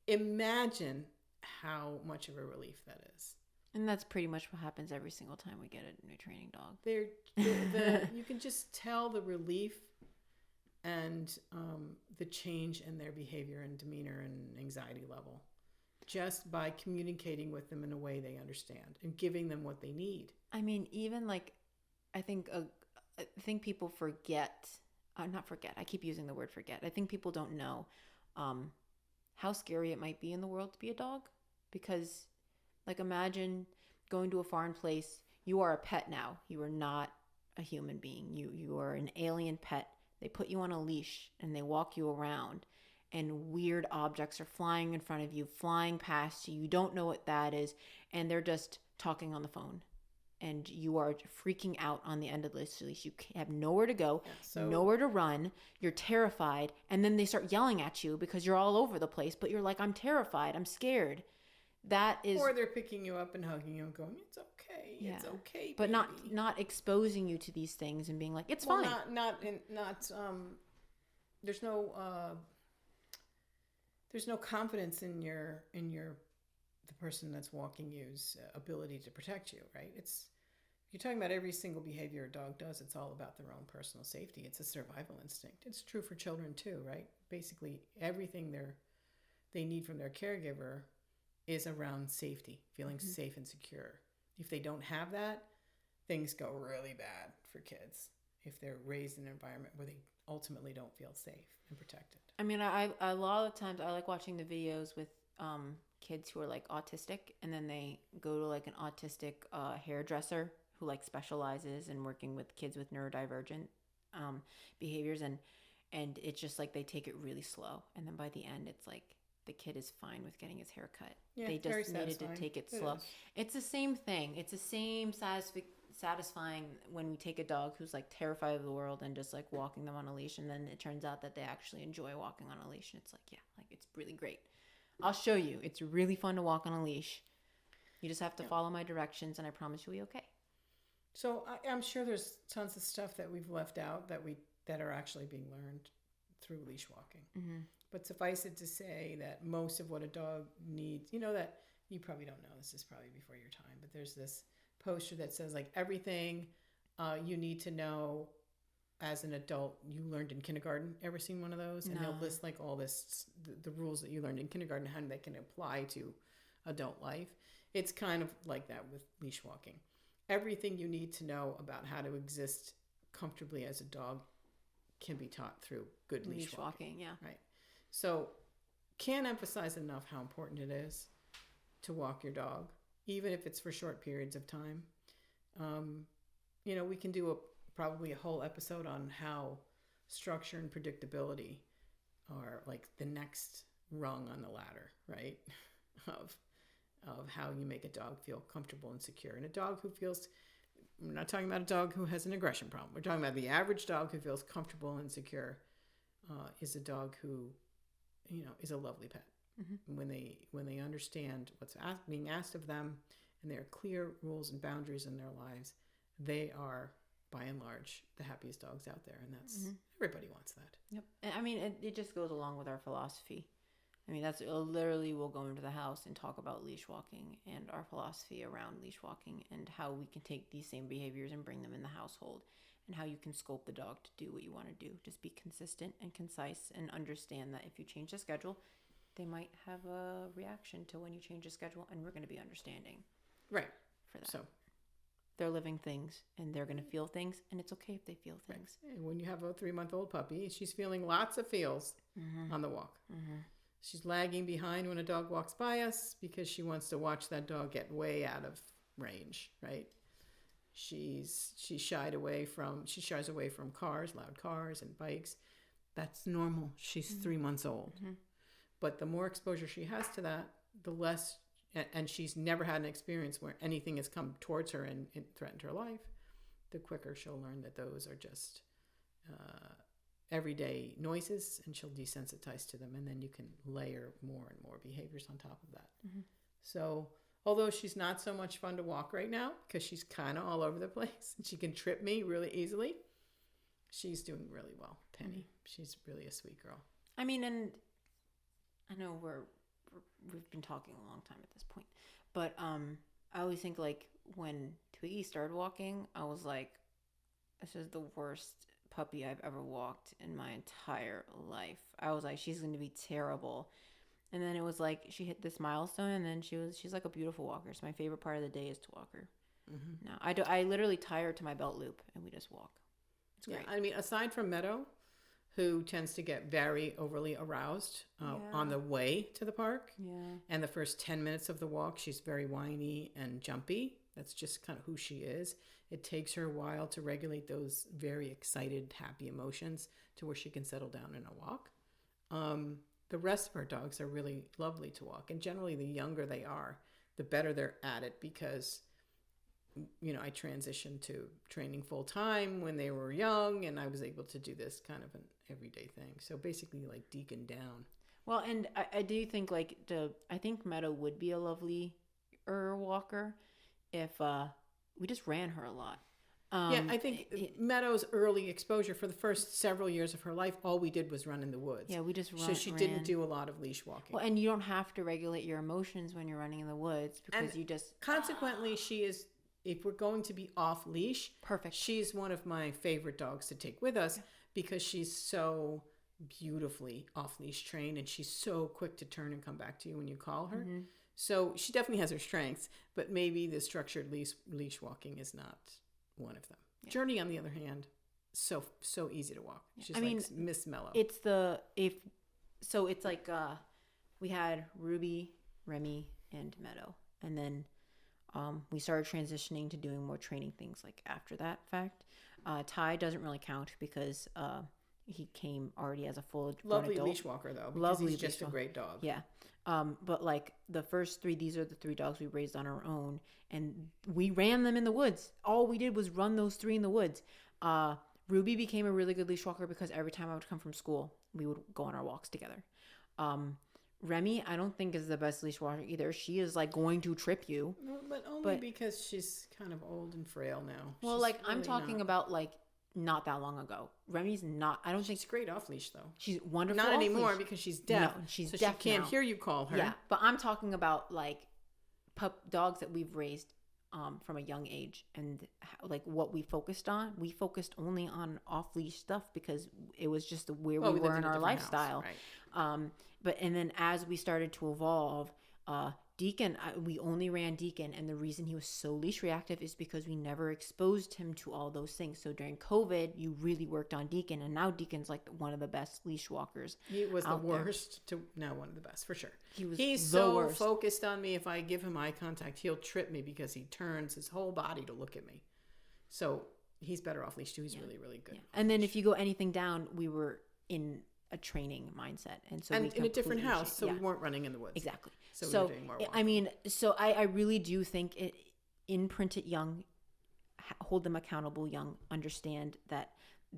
Imagine how much of a relief that is. And that's pretty much what happens every single time we get a new training dog. You can just tell the relief and the change in their behavior and demeanor and anxiety level just by communicating with them in a way they understand and giving them what they need. I mean, even like, I think people forget, not forget, I keep using the word forget. I think people don't know how scary it might be in the world to be a dog. Because, like, imagine going to a foreign place. You are a pet now. You are not a human being. You are an alien pet. They put you on a leash and they walk you around, and weird objects are flying in front of you, flying past you. You don't know what that is, and they're just talking on the phone. And you are freaking out on the end of this leash. You have nowhere to go, nowhere to run. You're terrified. And then they start yelling at you because you're all over the place. But you're like, I'm terrified. I'm scared. That is... Or they're picking you up and hugging you and going, it's okay. Yeah. It's okay, but baby. not exposing you to these things and being like, it's fine. There's no confidence in the person that's walking you's ability to protect you, right? You're talking about every single behavior a dog does. It's all about their own personal safety. It's a survival instinct. It's true for children too, right? Basically, everything they need from their caregiver is around safety, feeling safe and secure. If they don't have that, things go really bad for kids if they're raised in an environment where they ultimately don't feel safe and protected. I mean, I a lot of times I like watching the videos with kids who are like autistic, and then they go to like an autistic hairdresser who like specializes in working with kids with neurodivergent behaviors, and it's just like they take it really slow, and then by the end it's like the kid is fine with getting his hair cut. Yeah, they just needed to take it slow. It's the same thing. It's the same satisfying when we take a dog who's like terrified of the world and just like walking them on a leash, and then it turns out that they actually enjoy walking on a leash, and it's like, yeah, like it's really great. I'll show you. It's really fun to walk on a leash. You just have to follow my directions, and I promise you'll be okay. So I'm sure there's tons of stuff that we've left out that are actually being learned through leash walking. Mm-hmm. But suffice it to say that most of what a dog needs, that you probably don't know, this is probably before your time, but there's this poster that says like everything you need to know as an adult you learned in kindergarten. Ever seen one of those? And they'll list like all this, the rules that you learned in kindergarten, how they can apply to adult life. It's kind of like that with leash walking. Everything you need to know about how to exist comfortably as a dog can be taught through good leash walking. Yeah. Right. So can't emphasize enough how important it is to walk your dog, even if it's for short periods of time. We can do probably a whole episode on how structure and predictability are like the next rung on the ladder, right? of how you make a dog feel comfortable and secure. And a dog who feels we're not talking about a dog who has an aggression problem. We're talking about the average dog who feels comfortable and secure is a dog who, is a lovely pet. Mm-hmm. When they understand what's being asked of them, and there are clear rules and boundaries in their lives, they are, by and large, the happiest dogs out there, and that's everybody wants that. Yep. And I mean, it just goes along with our philosophy. I mean, that's literally, we'll go into the house and talk about leash walking and our philosophy around leash walking and how we can take these same behaviors and bring them in the household, and how you can sculpt the dog to do what you want to do. Just be consistent and concise, and understand that if you change the schedule, they might have a reaction to when you change the schedule, and we're going to be understanding. Right. For that. So they're living things, and they're going to feel things, and it's okay if they feel things. Right. And when you have a 3-month-old puppy, she's feeling lots of feels on the walk. Mm-hmm. She's lagging behind when a dog walks by us because she wants to watch that dog get way out of range, right? She shies away from cars, loud cars and bikes. That's normal. She's 3 months old. Mm-hmm. But the more exposure she has to that, the less, and she's never had an experience where anything has come towards her and threatened her life, the quicker she'll learn that those are just everyday noises, and she'll desensitize to them, and then you can layer more and more behaviors on top of that. Mm-hmm. So although she's not so much fun to walk right now because she's kind of all over the place and she can trip me really easily, she's doing really well. Penny, mm-hmm. She's really a sweet girl. I mean, and I know we've been talking a long time at this point, but I always think, like, when Twiggy started walking, I was like, this is the worst puppy I've ever walked in my entire life. I was like, she's going to be terrible. And then it was like she hit this milestone, and then she's like a beautiful walker. So my favorite part of the day is to walk her. Mm-hmm. Now I literally tie her to my belt loop, and we just walk. It's great. Yeah, I mean, aside from Meadow, who tends to get very overly aroused on the way to the park. Yeah. And the first 10 minutes of the walk, she's very whiny and jumpy. That's just kind of who she is. It takes her a while to regulate those very excited, happy emotions to where she can settle down in a walk. The rest of our dogs are really lovely to walk. And generally, the younger they are, the better they're at it, because I transitioned to training full time when they were young, and I was able to do this kind of an everyday thing. So basically, like, Deacon down. Well, and I do think, like, I think Meadow would be a lovely walker if we just ran her a lot. I think Meadow's early exposure for the first several years of her life, all we did was run in the woods. Yeah, we just ran. So she didn't do a lot of leash walking. Well, and you don't have to regulate your emotions when you're running in the woods, because you just... Consequently, she is... If we're going to be off leash, perfect. She's one of my favorite dogs to take with us, because she's so beautifully off leash trained, and she's so quick to turn and come back to you when you call her. Mm-hmm. So she definitely has her strengths, but maybe the structured leash walking is not one of them. Yeah. Journey, on the other hand, so easy to walk. She's Miss Mellow. It's like we had Ruby, Remy, and Meadow, and then we started transitioning to doing more training things like after that fact. Ty doesn't really count because he came already as a full lovely adult. Leash walker, though, because he's just a great dog. Yeah. But like the first 3, these are the 3 dogs we raised on our own, and we ran them in the woods. All we did was run those 3 in the woods. Ruby became a really good leash walker because every time I would come from school, we would go on our walks together. Remy, I don't think is the best leash walker either. She is like going to trip you. No, but only because she's kind of old and frail now. Well, she's like, I'm talking about like not that long ago. Remy's not. I don't think she's great off leash though. She's wonderful. Not anymore because she's deaf. No, she's so deaf she can't now. hear you call her. Yeah, but I'm talking about like dogs that we've raised from a young age, and like what we focused on. We focused only on off leash stuff because it was just where we were in our lifestyle. House, right. And then as we started to evolve, Deacon, we only ran Deacon, and the reason he was so leash reactive is because we never exposed him to all those things. So during COVID, you really worked on Deacon, and now Deacon's like one of the best leash walkers. He was the worst to now one of the best for sure. He's so worst. Focused on me. If I give him eye contact, he'll trip me because he turns his whole body to look at me. So he's better off leash too. He's really, really good. Yeah. And then if you go anything down, we were in a training mindset, and so in a different house, so we weren't running in the woods. Exactly. So we were doing more walking. I mean, so I really do think it imprinted young hold them accountable young, understand that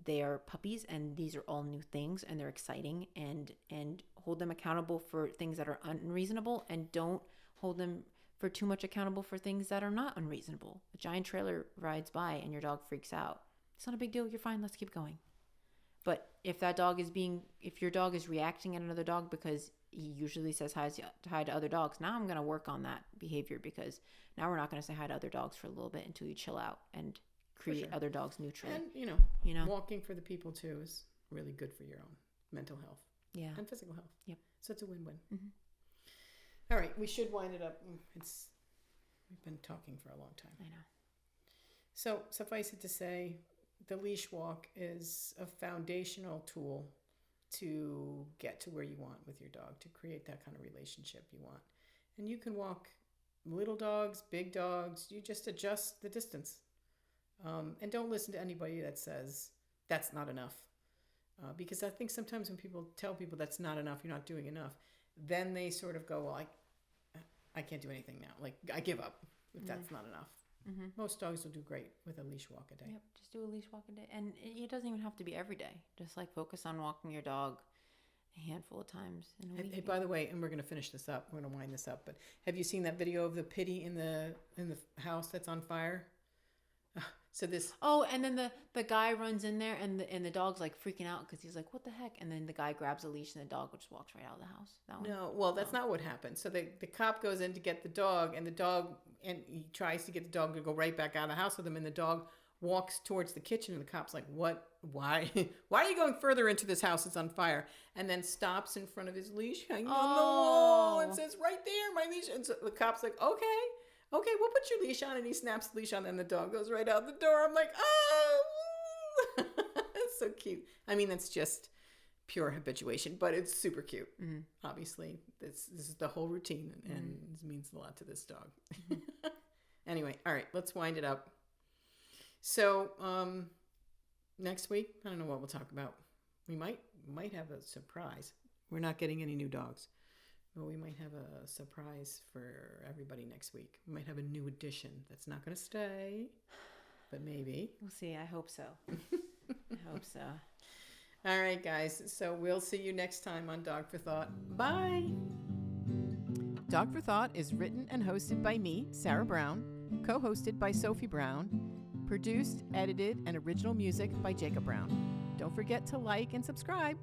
they are puppies and these are all new things and they're exciting, and hold them accountable for things that are unreasonable, and don't hold them for too much accountable for things that are not unreasonable. A giant trailer rides by and your dog freaks out. It's not a big deal. You're fine. Let's keep going. But if your dog is reacting at another dog because he usually says hi to other dogs, now I'm going to work on that behavior, because now we're not going to say hi to other dogs for a little bit until you chill out and create other dogs neutrally. And, walking for the people too is really good for your own mental health. Yeah. And physical health. Yep. So it's a win-win. Mm-hmm. All right. We should wind it up. We've been talking for a long time. I know. So suffice it to say, the leash walk is a foundational tool to get to where you want with your dog, to create that kind of relationship you want. And you can walk little dogs, big dogs. You just adjust the distance. And don't listen to anybody that says that's not enough. Because I think sometimes when people tell people that's not enough, you're not doing enough, then they sort of go, well, I can't do anything now. Like, I give up if that's not enough. Mm-hmm. Most dogs will do great with a leash walk a day. Yep, just do a leash walk a day. And it doesn't even have to be every day. Just like focus on walking your dog a handful of times in a week. Hey, by the way, and we're going to finish this up. We're going to wind this up. But have you seen that video of the pitty in the house that's on fire? So this. Oh, and then the guy runs in there and the dog's like freaking out because he's like, what the heck? And then the guy grabs a leash and the dog just walks right out of the house. That one? No, well, that's not what happened. So the cop goes in to get the dog, and he tries to get the dog to go right back out of the house with him, and the dog walks towards the kitchen, and the cop's like, what? Why? Why are you going further into this house? It's on fire. And then stops in front of his leash hanging on the wall and says, right there, my leash. And so the cop's like, okay, we'll put your leash on. And he snaps the leash on, and the dog goes right out the door. I'm like, oh, it's so cute. I mean, that's just pure habituation, but it's super cute. Mm-hmm. Obviously, this is the whole routine, and this means a lot to this dog. Mm-hmm. Anyway, all right, let's wind it up. So next week, I don't know what we'll talk about. We might have a surprise. We're not getting any new dogs. Well, we might have a surprise for everybody next week. We might have a new addition that's not going to stay, but maybe. We'll see. I hope so. I hope so. All right, guys. So we'll see you next time on Dog for Thought. Bye. Dog for Thought is written and hosted by me, Sarah Brown, co-hosted by Sophie Brown, produced, edited, and original music by Jacob Brown. Don't forget to like and subscribe.